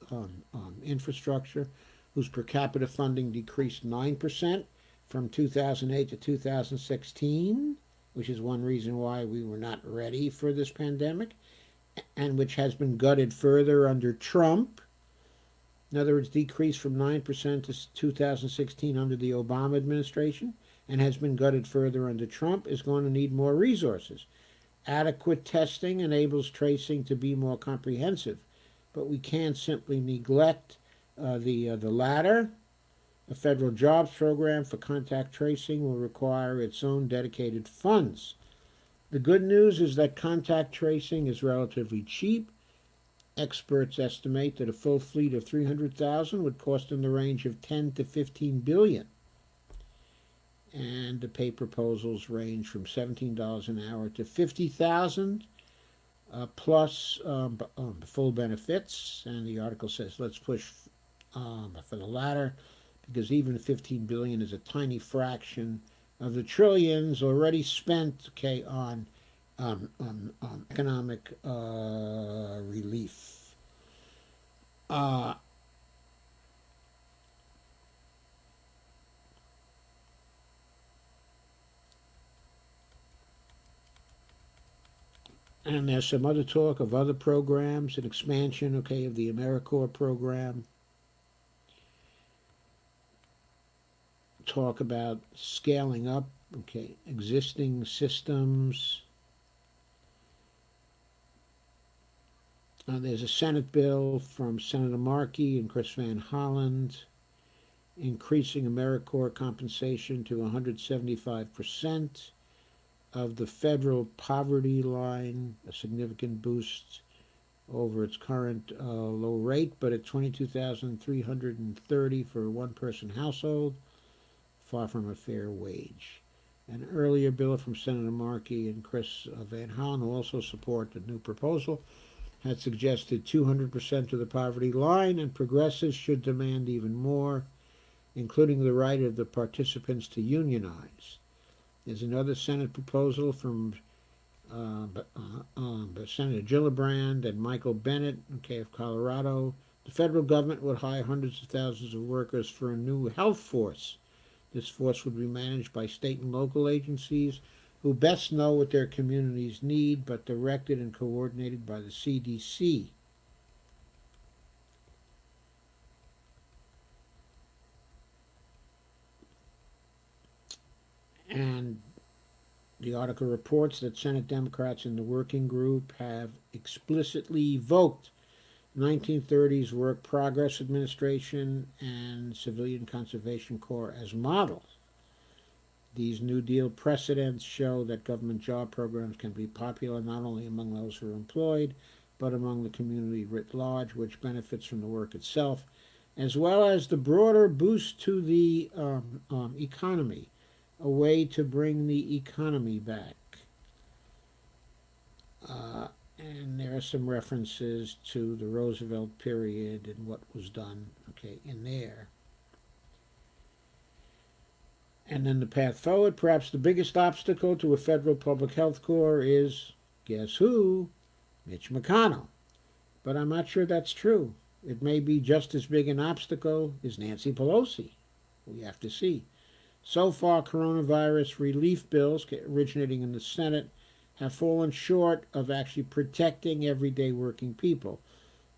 infrastructure, whose per capita funding decreased 9% from 2008 to 2016, which is one reason why we were not ready for this pandemic, and which has been gutted further under Trump. In other words, decreased from 9% to 2016 under the Obama administration, and has been gutted further under Trump, is going to need more resources. Adequate testing enables tracing to be more comprehensive, but we can't simply neglect the latter. A federal jobs program for contact tracing will require its own dedicated funds. The good news is that contact tracing is relatively cheap. Experts estimate that a full fleet of 300,000 would cost in the range of 10 to 15 billion. And the pay proposals range from $17 an hour to $50,000 plus full benefits. And the article says let's push for the latter, because even 15 billion is a tiny fraction of the trillions already spent on economic relief. And there's some other talk of other programs, an expansion, of the AmeriCorps program. Talk about scaling up, existing systems. There's a Senate bill from Senator Markey and Chris Van Hollen increasing AmeriCorps compensation to 175% of the federal poverty line, a significant boost over its current low rate, but at $22,330 for a one-person household, far from a fair wage. An earlier bill from Senator Markey and Chris Van Hollen, who also support the new proposal, had suggested 200% of the poverty line, and progressives should demand even more, including the right of the participants to unionize. There's another Senate proposal from Senator Gillibrand and Michael Bennet, of Colorado. The federal government would hire hundreds of thousands of workers for a new health force. This force would be managed by state and local agencies who best know what their communities need, but directed and coordinated by the CDC. And the article reports that Senate Democrats in the working group have explicitly evoked 1930s Work Progress Administration and Civilian Conservation Corps as models. These New Deal precedents show that government job programs can be popular not only among those who are employed, but among the community writ large, which benefits from the work itself, as well as the broader boost to the economy, a way to bring the economy back. And there are some references to the Roosevelt period and what was done, in there. And then the path forward, perhaps the biggest obstacle to a federal public health corps is, guess who? Mitch McConnell. But I'm not sure that's true. It may be just as big an obstacle as Nancy Pelosi. We have to see. So far, coronavirus relief bills originating in the Senate have fallen short of actually protecting everyday working people.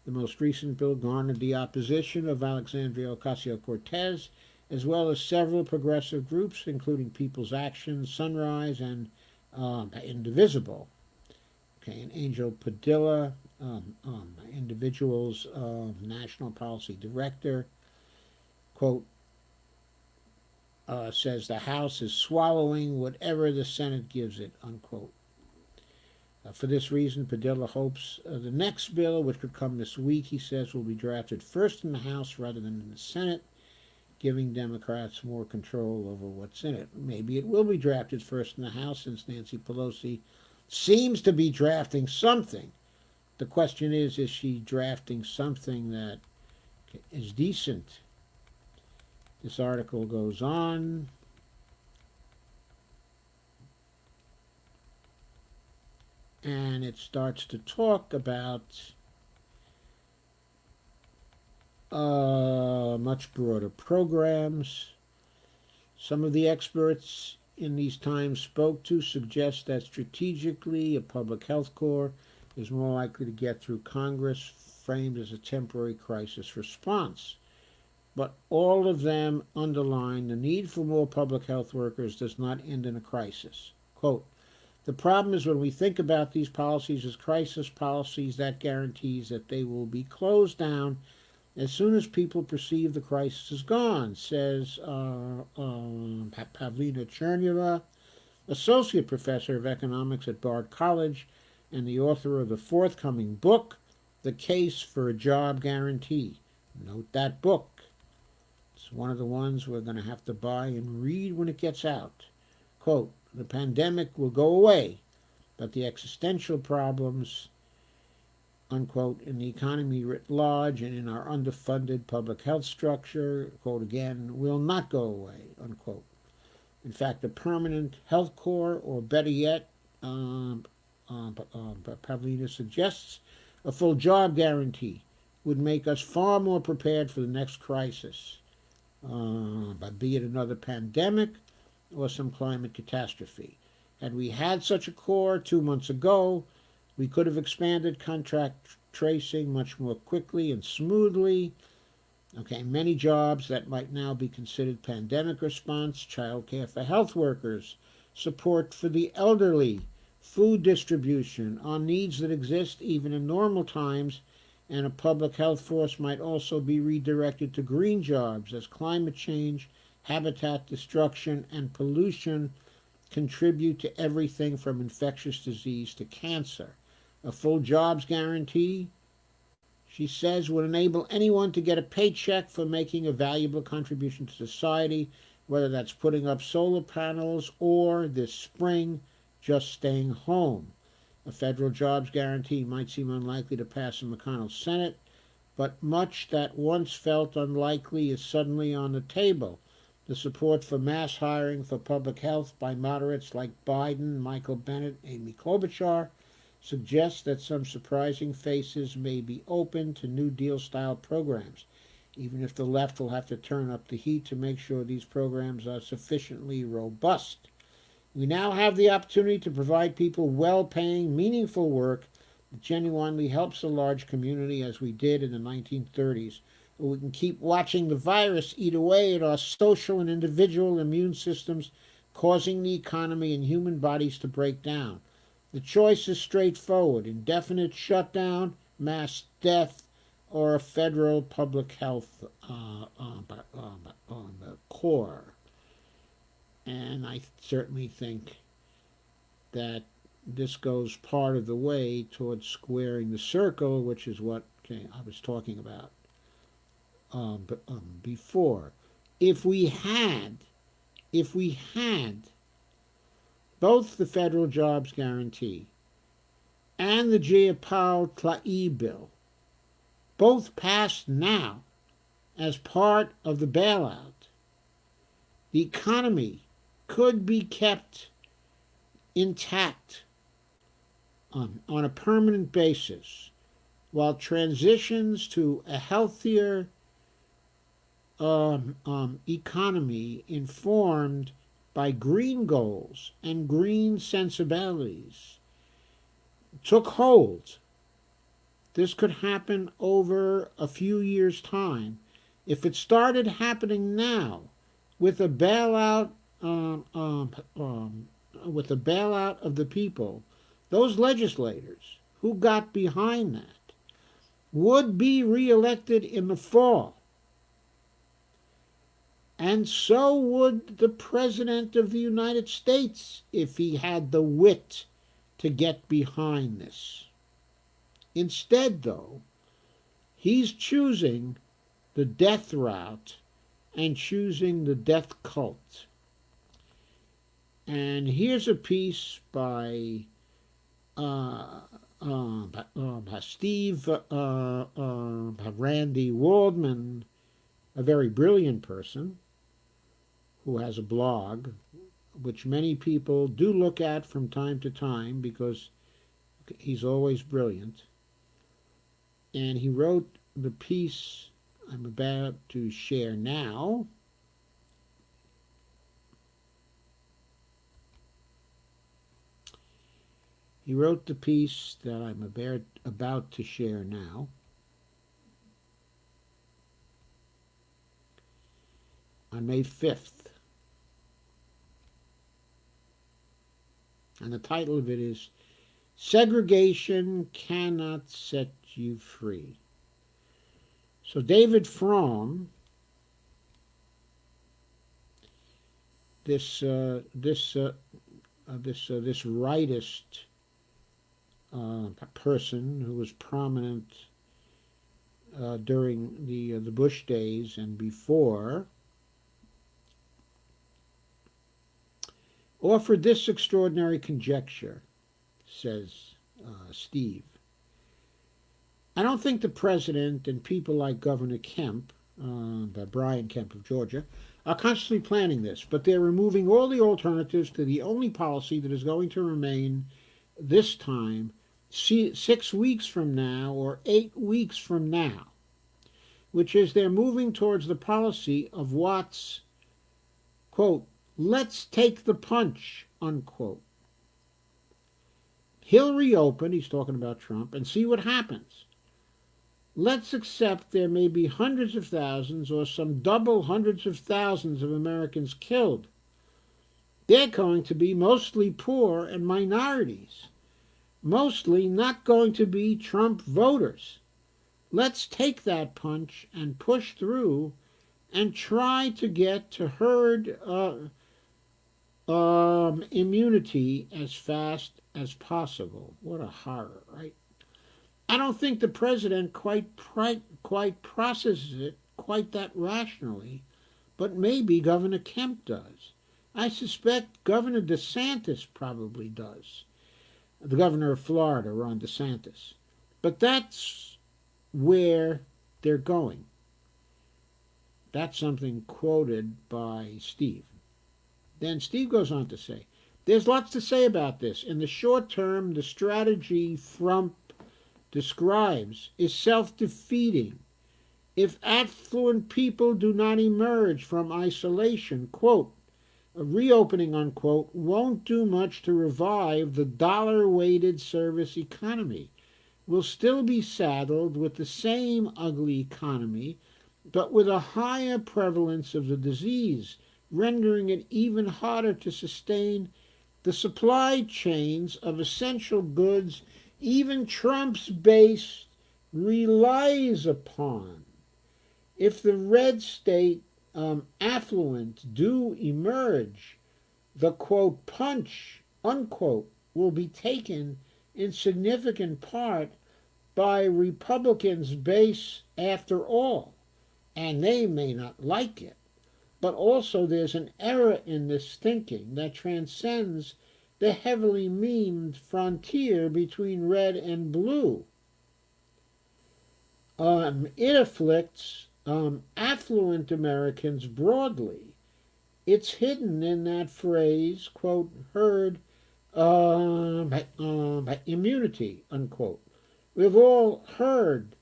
The most recent bill garnered the opposition of Alexandria Ocasio-Cortez, as well as several progressive groups, including People's Action, Sunrise, and Indivisible. And Angel Padilla, Individual's National Policy Director, quote, says the House is swallowing whatever the Senate gives it, unquote. For this reason, Padilla hopes the next bill, which could come this week, he says, will be drafted first in the House rather than in the Senate, giving Democrats more control over what's in it. Maybe it will be drafted first in the House, since Nancy Pelosi seems to be drafting something. The question is she drafting something that is decent? This article goes on. And it starts to talk about much broader programs. Some of the experts in these times spoke to suggest that strategically a public health corps is more likely to get through Congress, framed as a temporary crisis response. But all of them underline the need for more public health workers does not end in a crisis. Quote, the problem is when we think about these policies as crisis policies, that guarantees that they will be closed down as soon as people perceive the crisis is gone, says Pavlina Chernyeva, associate professor of economics at Bard College and the author of the forthcoming book, The Case for a Job Guarantee. Note that book. It's one of the ones we're going to have to buy and read when it gets out. Quote, the pandemic will go away, but the existential problems, unquote, in the economy writ large and in our underfunded public health structure, quote again, will not go away, unquote. In fact, a permanent health corps, or better yet, Pavlina suggests, a full job guarantee would make us far more prepared for the next crisis, be it another pandemic or some climate catastrophe. Had we had such a corps 2 months ago, We could have expanded contact tracing much more quickly and smoothly. Okay, many jobs that might now be considered pandemic response, childcare for health workers, support for the elderly, food distribution, on needs that exist even in normal times, and a public health force might also be redirected to green jobs as climate change, habitat destruction, and pollution contribute to everything from infectious disease to cancer. A full jobs guarantee, she says, would enable anyone to get a paycheck for making a valuable contribution to society, whether that's putting up solar panels or this spring just staying home. A federal jobs guarantee might seem unlikely to pass in McConnell's Senate, but much that once felt unlikely is suddenly on the table. The support for mass hiring for public health by moderates like Biden, Michael Bennet, Amy Klobuchar suggests that some surprising faces may be open to New Deal-style programs, even if the left will have to turn up the heat to make sure these programs are sufficiently robust. We now have the opportunity to provide people well-paying, meaningful work that genuinely helps a large community as we did in the 1930s. Or we can keep watching the virus eat away at our social and individual immune systems, causing the economy and human bodies to break down. The choice is straightforward: indefinite shutdown, mass death, or a federal public health core. And I certainly think that this goes part of the way towards squaring the circle, which is what I was talking about before. If we had both the federal jobs guarantee and the Jayapal Tlaib bill both passed now as part of the bailout, the economy could be kept intact on a permanent basis, while transitions to a healthier economy informed by green goals and green sensibilities took hold. This could happen over a few years' time. If it started happening now with a bailout of the people, those legislators who got behind that would be reelected in the fall. And so would the President of the United States if he had the wit to get behind this. Instead, though, he's choosing the death route and choosing the death cult. And here's a piece by Steve Randy Waldman, a very brilliant person who has a blog, which many people do look at from time to time because he's always brilliant. And he wrote the piece I'm about to share now. He wrote the piece that I'm about to share now on May 5th. And the title of it is Segregation Cannot Set You Free. So David Fromm, this rightist person who was prominent during the Bush days and before, offered this extraordinary conjecture, says Steve. I don't think the president and people like Governor Kemp, Brian Kemp of Georgia, are consciously planning this, but they're removing all the alternatives to the only policy that is going to remain this time 6 weeks from now or 8 weeks from now, which is they're moving towards the policy of what's, quote, let's take the punch, unquote. He'll reopen, he's talking about Trump, and see what happens. Let's accept there may be hundreds of thousands or some double hundreds of thousands of Americans killed. They're going to be mostly poor and minorities, mostly not going to be Trump voters. Let's take that punch and push through and try to get to herd immunity as fast as possible. What a horror, right? I don't think the president quite processes it quite that rationally, but maybe Governor Kemp does. I suspect Governor DeSantis probably does. The governor of Florida, Ron DeSantis. But that's where they're going. That's something quoted by Steve. Then Steve goes on to say, there's lots to say about this. In the short term, the strategy Trump describes is self-defeating. If affluent people do not emerge from isolation, quote, a reopening, unquote, won't do much to revive the dollar-weighted service economy. We'll still be saddled with the same ugly economy, but with a higher prevalence of the disease, rendering it even harder to sustain the supply chains of essential goods even Trump's base relies upon. If the red state affluent do emerge, the quote punch unquote will be taken in significant part by Republicans' base after all, and they may not like it. But also there's an error in this thinking that transcends the heavily memed frontier between red and blue. It afflicts affluent Americans broadly. It's hidden in that phrase, quote, herd immunity, unquote. We've all heard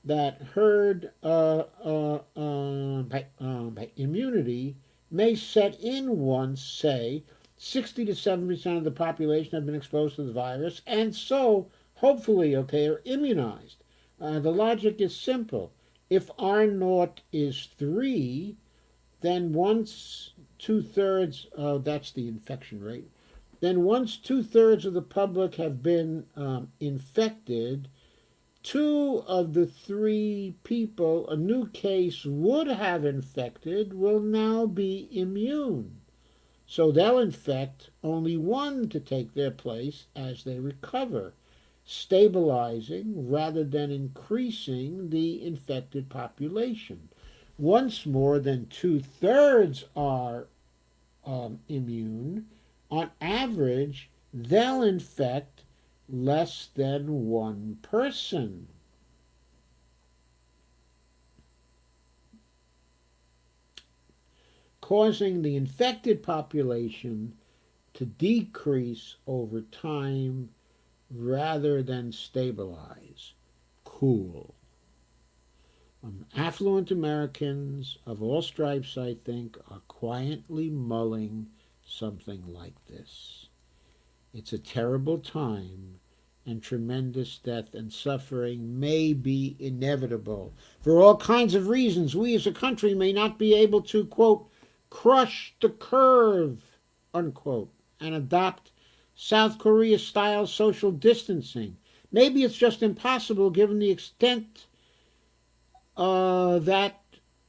that herd immunity may set in once, say, 60 to 70% of the population have been exposed to the virus, and so, hopefully, are immunized. The logic is simple. If R naught is 3, then once 2/3, that's the infection rate, then once 2/3 of the public have been infected, 2 of the 3 people a new case would have infected will now be immune. So they'll infect only 1 to take their place as they recover, stabilizing rather than increasing the infected population. Once more than 2/3 are immune, on average, they'll infect less than 1 person. Causing the infected population to decrease over time rather than stabilize. Cool. Affluent Americans of all stripes, I think, are quietly mulling something like this. It's a terrible time, and tremendous death and suffering may be inevitable. For all kinds of reasons, we as a country may not be able to, quote, crush the curve, unquote, and adopt South Korea-style social distancing. Maybe it's just impossible given the extent that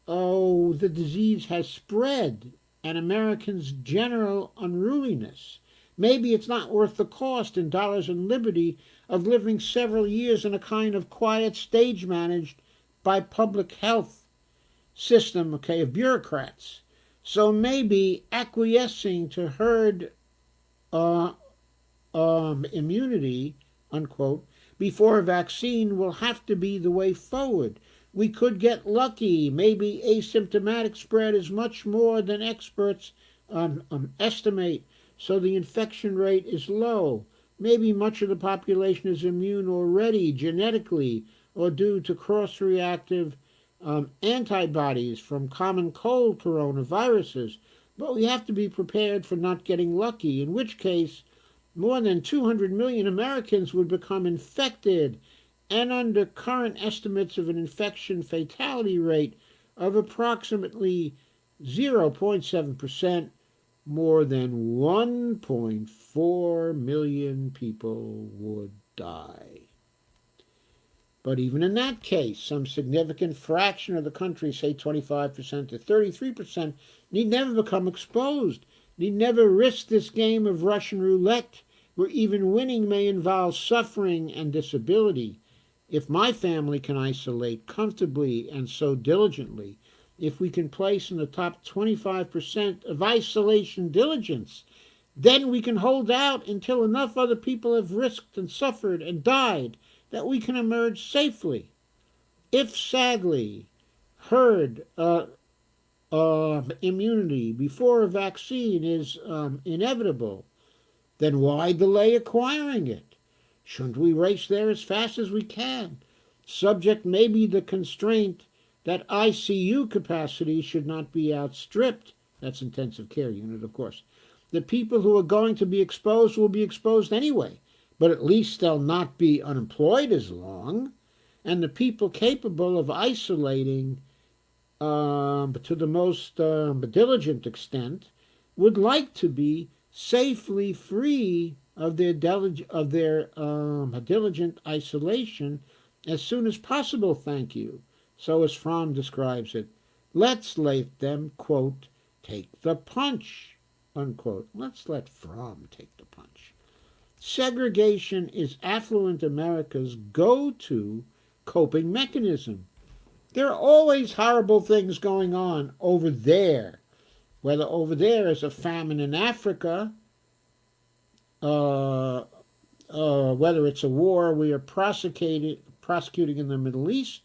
the disease has spread and Americans' general unruliness. Maybe it's not worth the cost in dollars and liberty of living several years in a kind of quiet stage managed by public health system, of bureaucrats. So maybe acquiescing to herd immunity, unquote, before a vaccine will have to be the way forward. We could get lucky. Maybe asymptomatic spread is much more than experts estimate, so the infection rate is low. Maybe much of the population is immune already genetically or due to cross-reactive antibodies from common cold coronaviruses, but we have to be prepared for not getting lucky, in which case more than 200 million Americans would become infected, and under current estimates of an infection fatality rate of approximately 0.7%, more than 1.4 million people would die. But even in that case, some significant fraction of the country, say 25% to 33%, need never become exposed, need never risk this game of Russian roulette, where even winning may involve suffering and disability. If my family can isolate comfortably and so diligently, if we can place in the top 25% of isolation diligence, then we can hold out until enough other people have risked and suffered and died that we can emerge safely. If sadly herd immunity before a vaccine is inevitable, then why delay acquiring it? Shouldn't we race there as fast as we can? Subject may be the constraint that ICU capacity should not be outstripped. That's intensive care unit, of course. The people who are going to be exposed will be exposed anyway, but at least they'll not be unemployed as long. And the people capable of isolating to the most diligent extent would like to be safely free of their diligent isolation as soon as possible, thank you. So as Fromm describes it, let's let them, quote, take the punch, unquote. Let's let Fromm take the punch. Segregation is affluent America's go-to coping mechanism. There are always horrible things going on over there. Whether over there is a famine in Africa, whether it's a war we are prosecuting in the Middle East,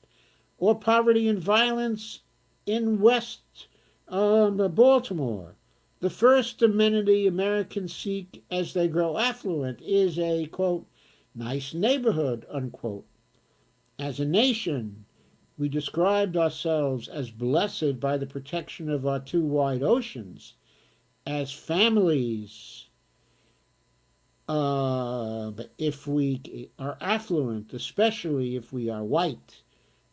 or poverty and violence in West Baltimore. The first amenity Americans seek as they grow affluent is a, quote, nice neighborhood, unquote. As a nation, we described ourselves as blessed by the protection of our two wide oceans. As families, if we are affluent, especially if we are white,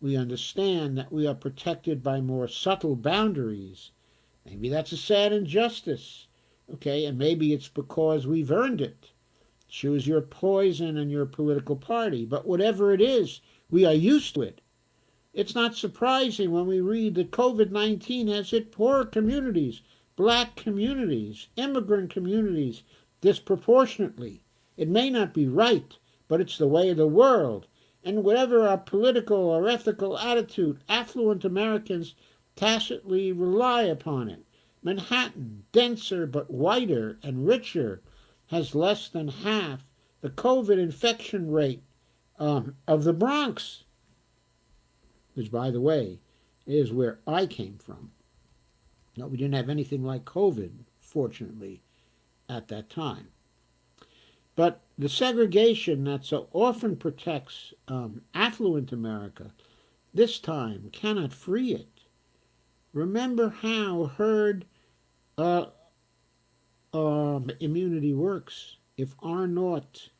we understand that we are protected by more subtle boundaries. Maybe that's a sad injustice, okay, and maybe it's because we've earned it. Choose your poison and your political party, but whatever it is, we are used to it. It's not surprising when we read that COVID-19 has hit poorer communities, black communities, immigrant communities disproportionately. It may not be right, but it's the way of the world. And whatever our political or ethical attitude, affluent Americans tacitly rely upon it. Manhattan, denser but whiter and richer, has less than half the COVID infection rate of the Bronx, which, by the way, is where I came from. No, we didn't have anything like COVID, fortunately, at that time. But the segregation that so often protects affluent America this time cannot free it. Remember how herd immunity works. If R naught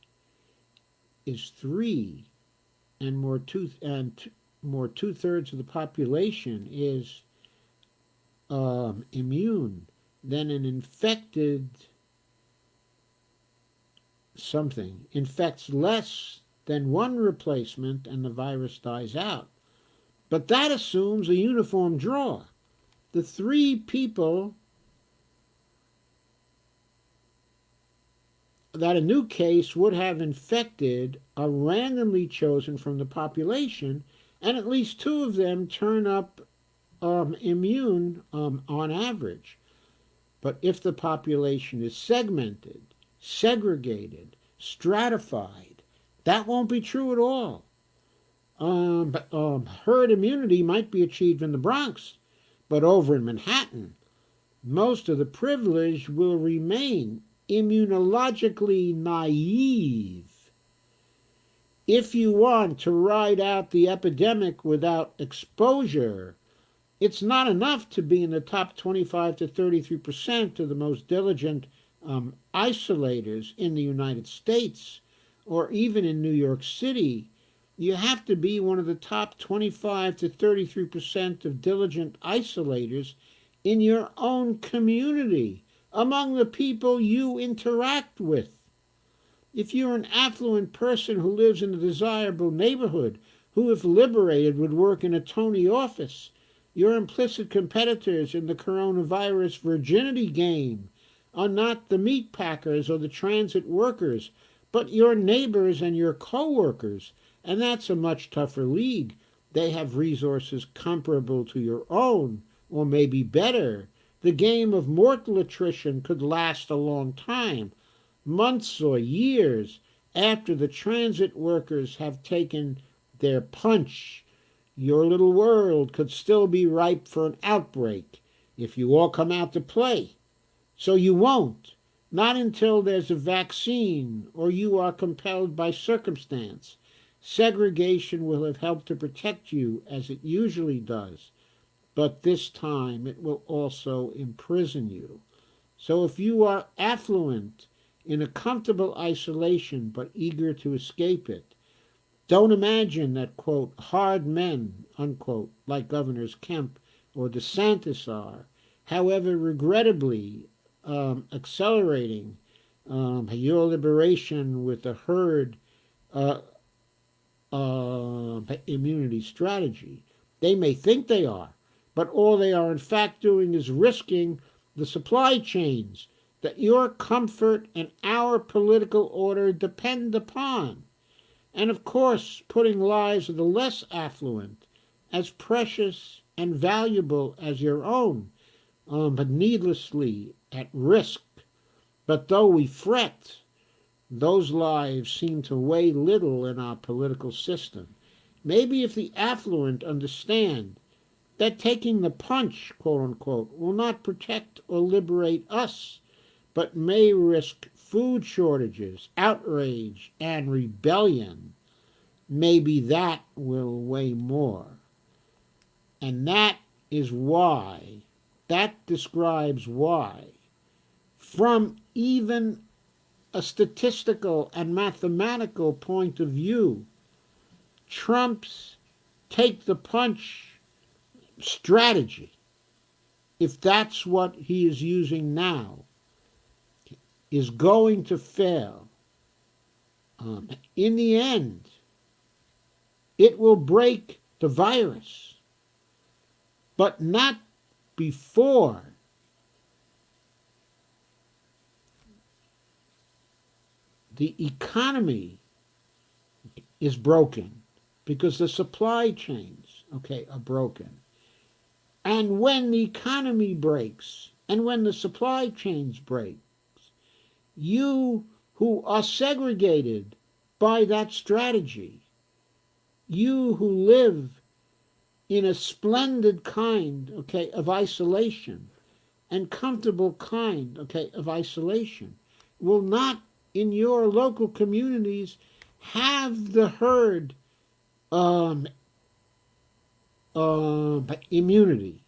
is 3 and more two-thirds of the population is immune, then an infected something infects less than one replacement and the virus dies out. But that assumes a uniform draw. The 3 people that a new case would have infected are randomly chosen from the population, and at least 2 of them turn up immune on average. But if the population is segmented, segregated, stratified, that won't be true at all. Herd immunity might be achieved in the Bronx, but over in Manhattan, most of the privileged will remain immunologically naive. If you want to ride out the epidemic without exposure, it's not enough to be in the top 25 to 33% of the most diligent isolators in the United States or even in New York City, you have to be one of the top 25 to 33% of diligent isolators in your own community, among the people you interact with. If you're an affluent person who lives in a desirable neighborhood, who, if liberated, would work in a Tony office, your implicit competitors in the coronavirus virginity game are not the meat packers or the transit workers, but your neighbors and your co-workers, and that's a much tougher league. They have resources comparable to your own, or maybe better. The game of mortal attrition could last a long time, months or years after the transit workers have taken their punch. Your little world could still be ripe for an outbreak if you all come out to play. So you won't, not until there's a vaccine or you are compelled by circumstance. Segregation will have helped to protect you as it usually does, but this time it will also imprison you. So if you are affluent, in a comfortable isolation but eager to escape it, don't imagine that, quote, hard men, unquote, like Governors Kemp or DeSantis are, however regrettably accelerating your liberation with the herd uh, immunity strategy. They may think they are, but all they are in fact doing is risking the supply chains that your comfort and our political order depend upon. And of course, putting lives of the less affluent as precious and valuable as your own, but needlessly at risk. But though we fret, those lives seem to weigh little in our political system. Maybe if the affluent understand that taking the punch, quote unquote, will not protect or liberate us, but may risk food shortages, outrage, and rebellion, maybe that will weigh more. And that is why, that describes why, from even a statistical and mathematical point of view, Trump's take the punch strategy, if that's what he is using now, is going to fail. In the end, it will break the virus, but not before the economy is broken, because the supply chains, okay, are broken. And when the economy breaks, and when the supply chains break, you who are segregated by that strategy, you who live in a splendid kind, okay, of isolation and comfortable kind, okay, of isolation, will not in your local communities have the herd immunity.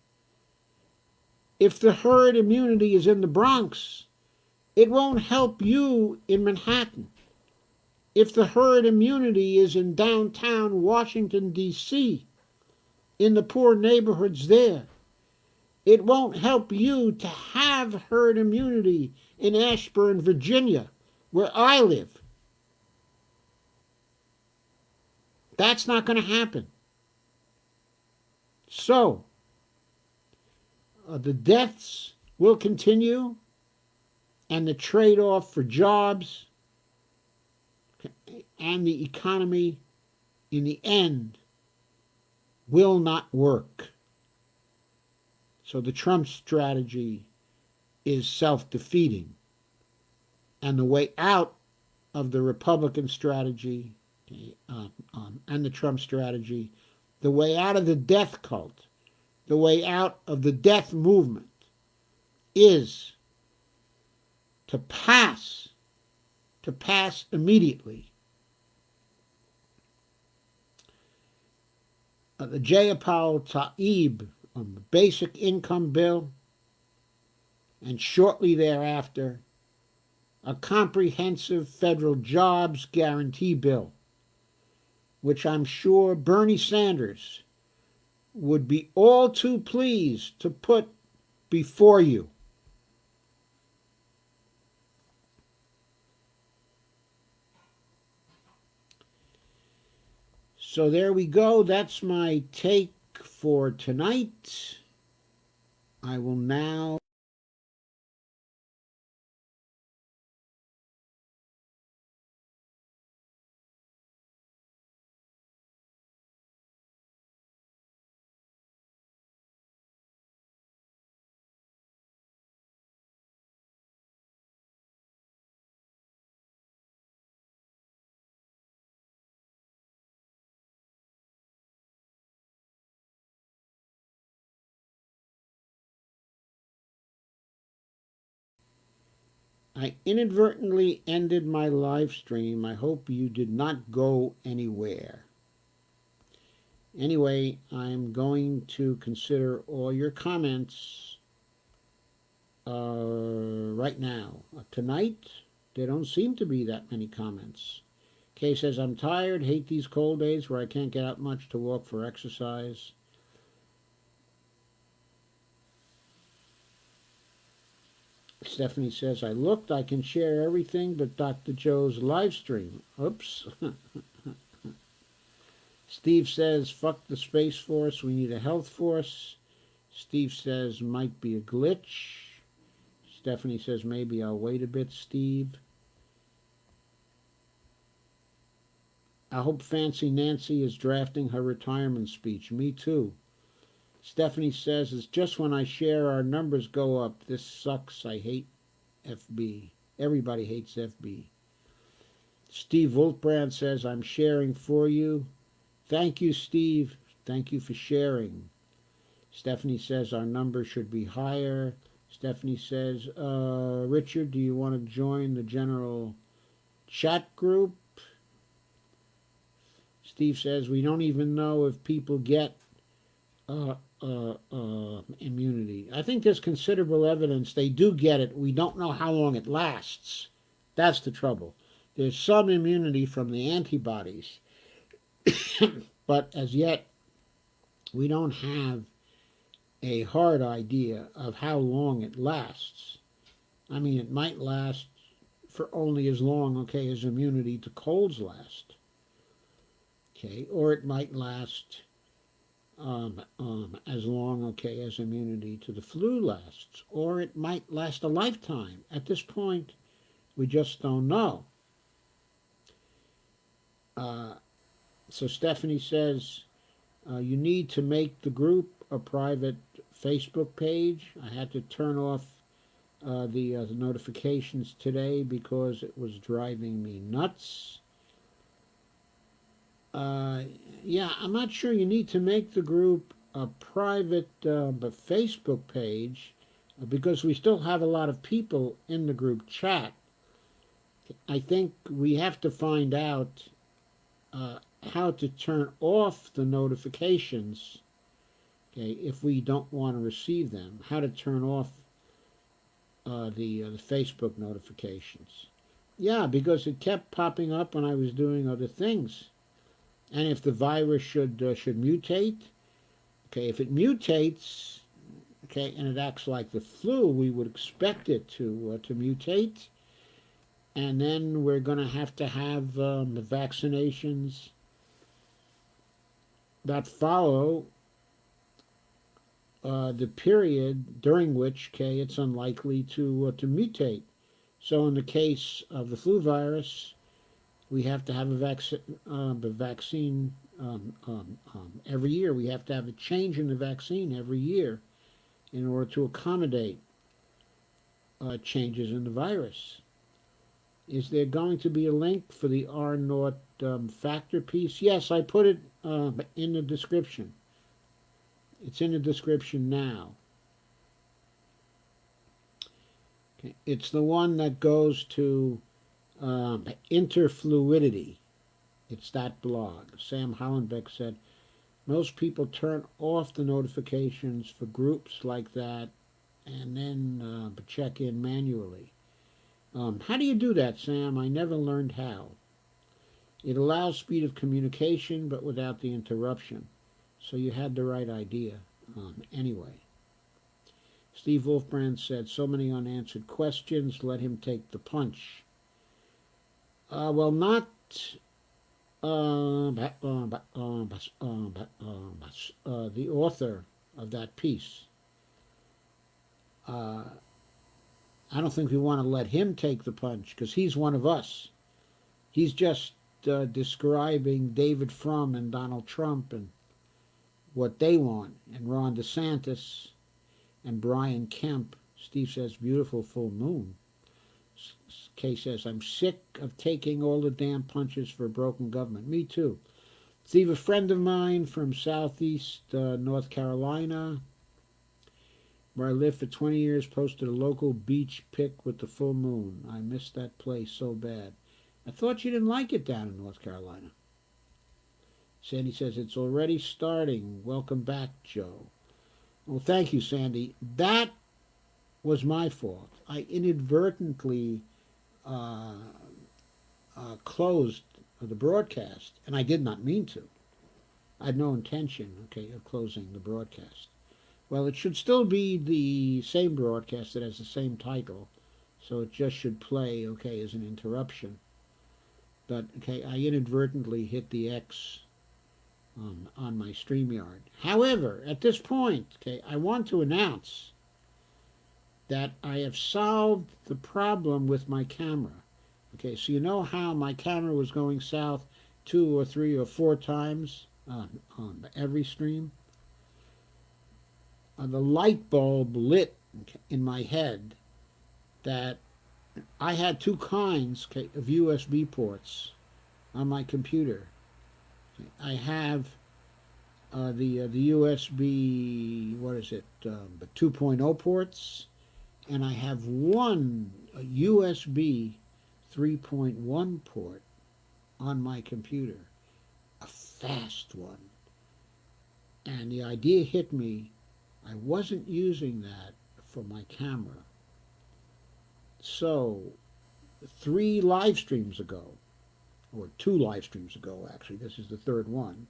If the herd immunity is in the Bronx, it won't help you in Manhattan. If the herd immunity is in downtown Washington, D.C., in the poor neighborhoods there, it won't help you to have herd immunity in Ashburn, Virginia, where I live. That's not going to happen. So, the deaths will continue, and the trade-off for jobs and the economy in the end will not work. So the Trump strategy is self-defeating. And the way out of the Republican strategy and the Trump strategy, the way out of the death cult, the way out of the death movement, is to pass immediately the Jayapal Taib on the basic income bill, and shortly thereafter a comprehensive federal jobs guarantee bill, which I'm sure Bernie Sanders would be all too pleased to put before you. So there we go. That's my take for tonight. I will now I inadvertently ended my live stream. I hope you did not go anywhere. Anyway, I'm going to consider all your comments right now. Tonight, there don't seem to be that many comments. Kay says, I'm tired, hate these cold days where I can't get out much to walk for exercise. Stephanie says, I looked, I can share everything but Dr. Joe's live stream. Oops. Steve says, fuck the Space Force, we need a health force. Steve says, might be a glitch. Stephanie says, maybe I'll wait a bit, Steve. I hope Fancy Nancy is drafting her retirement speech. Me too. Stephanie says, it's just when I share our numbers go up. This sucks. I hate FB. Everybody hates FB. Steve Wolfbrand says, I'm sharing for you. Thank you, Steve. Thank you for sharing. Stephanie says, our number should be higher. Stephanie says, Richard, do you want to join the general chat group? Steve says, we don't even know if people get immunity. I think there's considerable evidence they do get it. We don't know how long it lasts. That's the trouble. There's some immunity from the antibodies, but as yet, we don't have a hard idea of how long it lasts. I mean, it might last for only as long, okay, as immunity to colds last. Okay, or it might last as long, okay, as immunity to the flu lasts, or it might last a lifetime. At this point, we just don't know. So Stephanie says, you need to make the group a private Facebook page. I had to turn off the notifications today because it was driving me nuts. Yeah, I'm not sure you need to make the group a private Facebook page because we still have a lot of people in the group chat. I think we have to find out how to turn off the notifications, okay, if we don't want to receive them, how to turn off the Facebook notifications. Yeah, because it kept popping up when I was doing other things. And if the virus should mutate, okay, if it mutates, okay, and it acts like the flu, we would expect it to mutate, and then we're going to have the vaccinations that follow the period during which, okay, it's unlikely to mutate. So in the case of the flu virus, we have to have the vaccine every year. We have to have a change in the vaccine every year in order to accommodate changes in the virus. Is there going to be a link for the R naught factor piece? Yes, I put it in the description. It's in the description now. Okay. It's the one that goes to interfluidity. It's that blog. Sam Hollenbeck said, most people turn off the notifications for groups like that and then check in manually. How do you do that, Sam? I never learned how. It allows speed of communication, but without the interruption. So you had the right idea. Anyway, Steve Wolfbrand said, so many unanswered questions, let him take the punch. Well, not the author of that piece. I don't think we want to let him take the punch because he's one of us. He's just describing David Frum and Donald Trump and what they want, and Ron DeSantis and Brian Kemp. Steve says, beautiful full moon. Kay says, I'm sick of taking all the damn punches for a broken government. Me too. Steve, a friend of mine from southeast North Carolina, where I lived for 20 years, posted a local beach pic with the full moon. I missed that place so bad. I thought you didn't like it down in North Carolina. Sandy says, it's already starting. Welcome back, Joe. Well, thank you, Sandy. That was my fault. I inadvertently closed the broadcast, and I did not mean to. I had no intention, of closing the broadcast. Well, it should still be the same broadcast that has the same title, so it just should play, as an interruption. But, I inadvertently hit the X on my StreamYard. However, at this point, I want to announce that I have solved the problem with my camera. So you know how my camera was going south 2 or 3 or 4 times on every stream? The light bulb lit in my head that I had 2 kinds of USB ports on my computer. I have the USB, what is it, 2.0 ports, and I have one USB 3.1 port on my computer, a fast one. And the idea hit me, I wasn't using that for my camera. So 3 live streams ago, or 2 live streams ago actually, this is the 3rd one,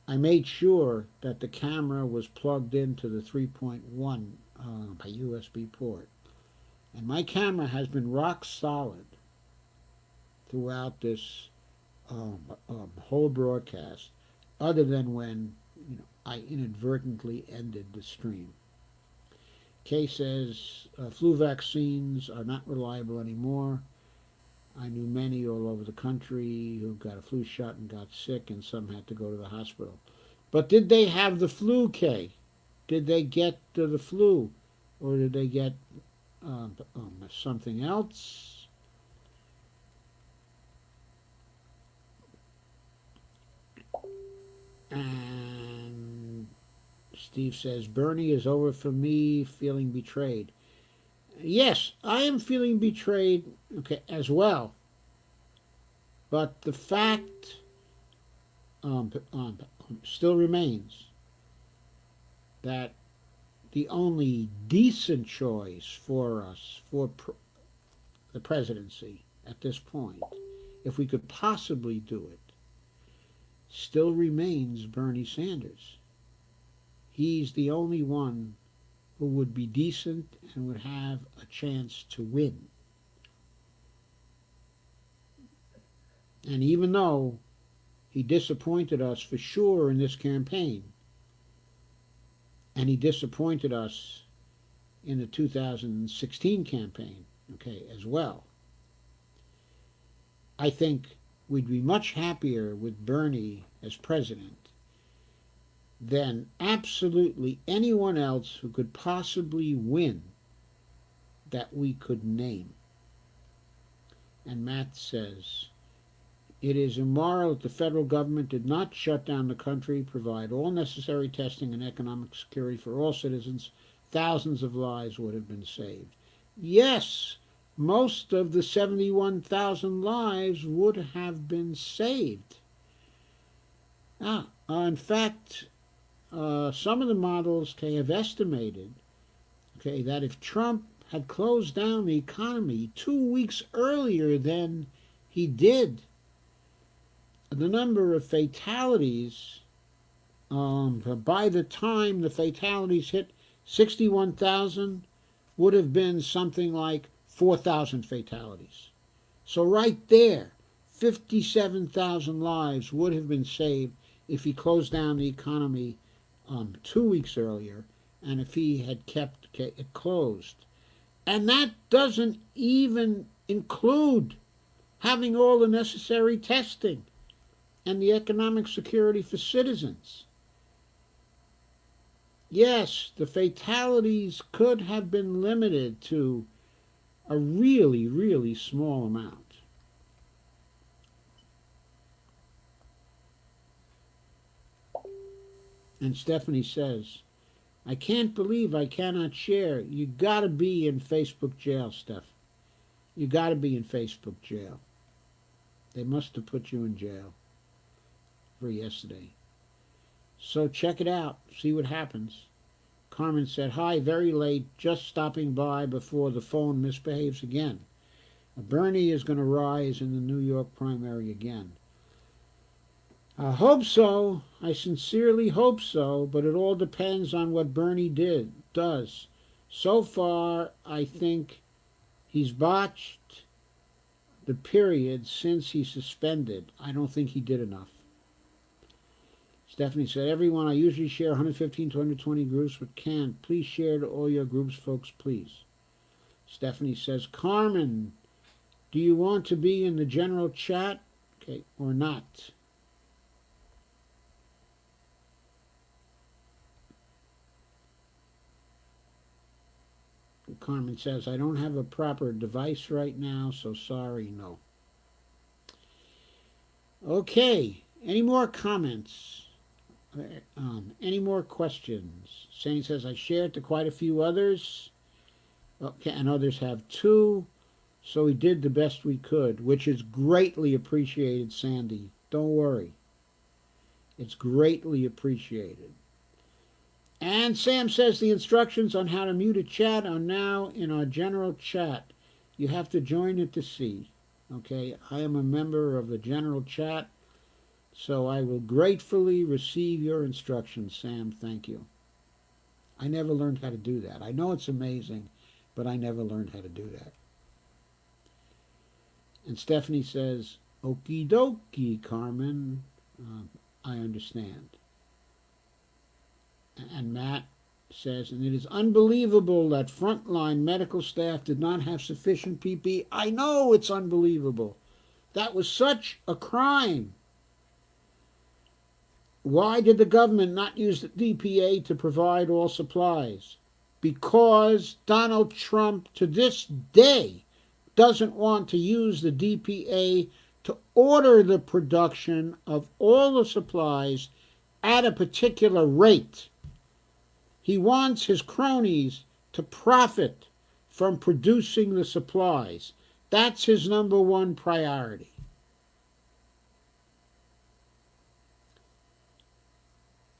I made sure that the camera was plugged into the 3.1 USB port. And my camera has been rock solid throughout this whole broadcast, other than when I inadvertently ended the stream. Kay says, flu vaccines are not reliable anymore. I knew many all over the country who got a flu shot and got sick, and some had to go to the hospital. But did they have the flu, Kay? Did they get the flu? Or did they get something else? And Steve says, Bernie is over for me, feeling betrayed. Yes, I am feeling betrayed, as well. But the fact still remains that the only decent choice for us for the presidency at this point, if we could possibly do it, still remains Bernie Sanders. He's the only one who would be decent and would have a chance to win. And even though he disappointed us for sure in this campaign, and he disappointed us in the 2016 campaign, as well, I think we'd be much happier with Bernie as president than absolutely anyone else who could possibly win that we could name. And Matt says, it is immoral that the federal government did not shut down the country, provide all necessary testing and economic security for all citizens. Thousands of lives would have been saved. Yes, most of the 71,000 lives would have been saved. In fact, some of the models have estimated that if Trump had closed down the economy 2 weeks earlier than he did, the number of fatalities, by the time the fatalities hit 61,000, would have been something like 4,000 fatalities. So right there, 57,000 lives would have been saved if he closed down the economy 2 weeks earlier, and if he had kept it closed. And that doesn't even include having all the necessary testing and the economic security for citizens. Yes, the fatalities could have been limited to a really, really small amount. And Stephanie says, I can't believe I cannot share. You gotta be in Facebook jail, Steph. You gotta be in Facebook jail. They must have put you in jail for yesterday. So check it out. See what happens. Carmen said, hi, very late, just stopping by before the phone misbehaves again. Bernie is going to rise in the New York primary again. I hope so. I sincerely hope so, but it all depends on what Bernie does. So far, I think he's botched the period since he suspended. I don't think he did enough. Stephanie said, everyone, I usually share 115 to 120 groups, but can't. Please share to all your groups, folks, please. Stephanie says, Carmen, do you want to be in the general chat, okay, or not? Carmen says, I don't have a proper device right now, so sorry, no. Okay, any more comments? Any more questions? Sandy says, I shared to quite a few others, okay, and others have too, so we did the best we could, which is greatly appreciated, Sandy. Don't worry. It's greatly appreciated. And Sam says the instructions on how to mute a chat are now in our general chat. You have to join it to see. Okay, I am a member of the general chat, so I will gratefully receive your instructions, Sam. Thank you. I never learned how to do that. I know it's amazing, but I never learned how to do that. And Stephanie says, okie dokie, Carmen. I understand. And Matt says, and it is unbelievable that frontline medical staff did not have sufficient PPE. I know it's unbelievable. That was such a crime. Why did the government not use the DPA to provide all supplies? Because Donald Trump, to this day, doesn't want to use the DPA to order the production of all the supplies at a particular rate. He wants his cronies to profit from producing the supplies. That's his number one priority.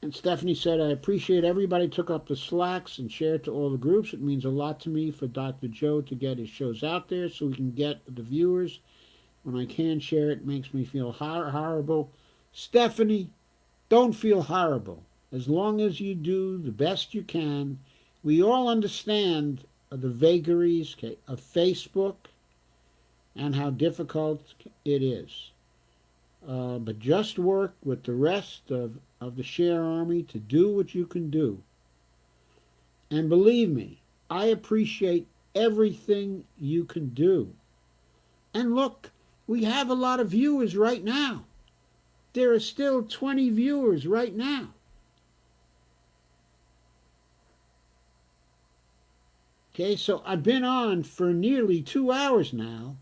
And Stephanie said, I appreciate everybody took up the slacks and shared to all the groups. It means a lot to me for Dr. Joe to get his shows out there so we can get the viewers. When I can share it, makes me feel horrible. Stephanie, don't feel horrible. As long as you do the best you can. We all understand the vagaries of Facebook and how difficult it is. But just work with the rest of the Share Army to do what you can do. And believe me, I appreciate everything you can do. And look, we have a lot of viewers right now. There are still 20 viewers right now. Okay, so I've been on for nearly 2 hours now,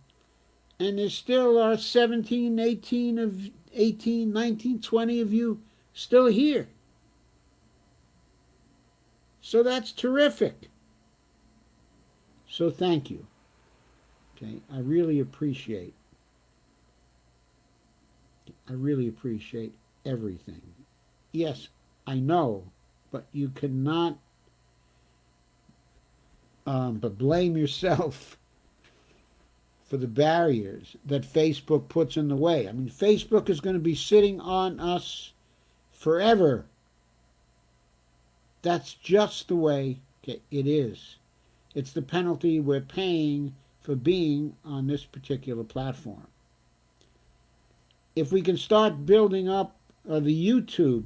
and there still are 17, 18, 19, 20 of you still here. So that's terrific. So thank you. Okay, I really appreciate everything. Yes, I know, but you cannot but blame yourself for the barriers that Facebook puts in the way. I mean, Facebook is going to be sitting on us forever. That's just the way it is. It's the penalty we're paying for being on this particular platform. If we can start building up the YouTube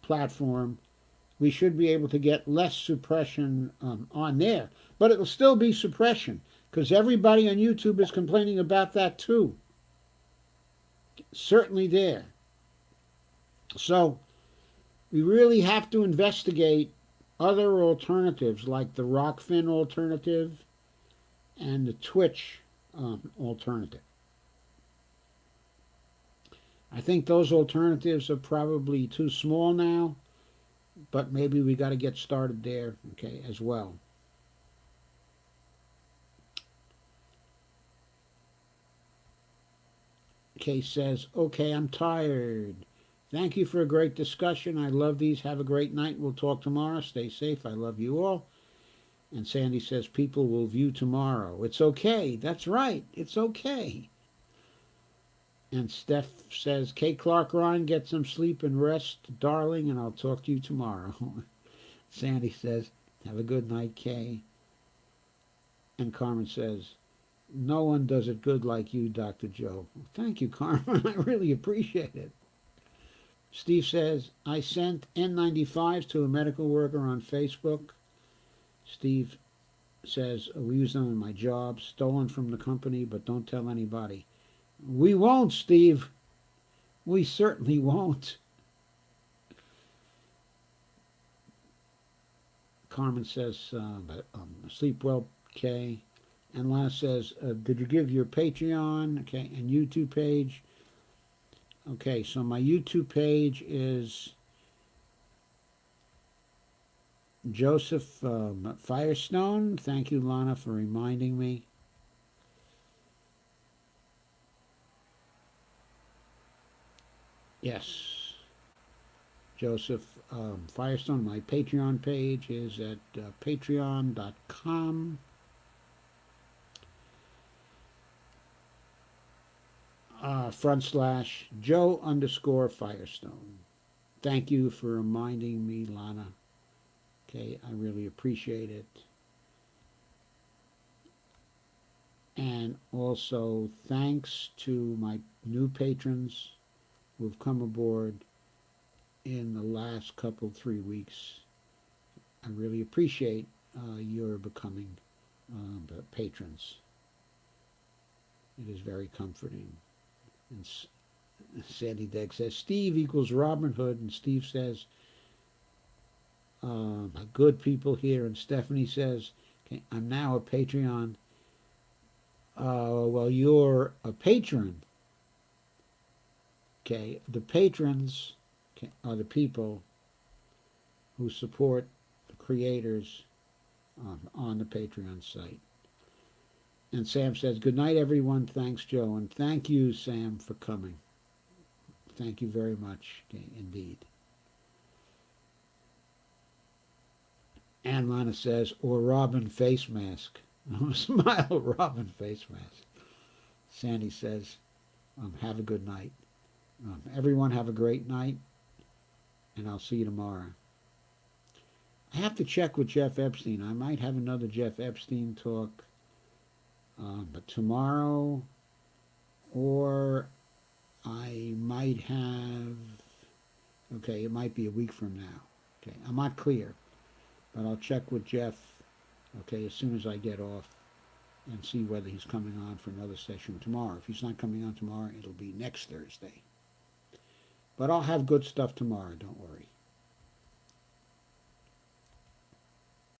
platform, we should be able to get less suppression on there. But it'll still be suppression because everybody on YouTube is complaining about that too. Certainly there. So we really have to investigate other alternatives like the Rockfin alternative and the Twitch alternative. I think those alternatives are probably too small now, but maybe we got to get started there, okay, as well. Case says, okay, I'm tired. Thank you for a great discussion. I love these. Have a great night. We'll talk tomorrow. Stay safe. I love you all. And Sandy says, people will view tomorrow. It's okay. That's right. It's okay. And Steph says, Kay Clark Ryan, get some sleep and rest, darling, and I'll talk to you tomorrow. Sandy says, have a good night, Kay. And Carmen says, no one does it good like you, Dr. Joe. Thank you, Carmen. I really appreciate it. Steve says, I sent N95s to a medical worker on Facebook. Steve says, we use them in my job, stolen from the company, but don't tell anybody. We won't, Steve. We certainly won't. Carmen says, sleep well, Kay. And Lana says, did you give your Patreon, okay, and YouTube page? Okay, so my YouTube page is Joseph Firestone. Thank you, Lana, for reminding me. Yes, Joseph Firestone. My Patreon page is at patreon.com. /Joe_Firestone. Thank you for reminding me, Lana. Okay, I really appreciate it. And also thanks to my new patrons who have come aboard in the last couple 3 weeks. I really appreciate your becoming patrons. It is very comforting. And Sandy Degg says, Steve equals Robin Hood. And Steve says, good people here. And Stephanie says, okay, I'm now a Patreon. Well, you're a patron. Okay, the patrons are the people who support the creators on the Patreon site. And Sam says, good night, everyone. Thanks, Joe. And thank you, Sam, for coming. Thank you very much, indeed. And Lana says, or Robin face mask. Smile, Robin face mask. Sandy says, have a good night. Everyone have a great night, and I'll see you tomorrow. I have to check with Jeff Epstein. I might have another Jeff Epstein talk. But tomorrow, or I might have, okay, it might be a week from now. Okay, I'm not clear, but I'll check with Jeff, okay, as soon as I get off and see whether he's coming on for another session tomorrow. If he's not coming on tomorrow, it'll be next Thursday. But I'll have good stuff tomorrow, don't worry.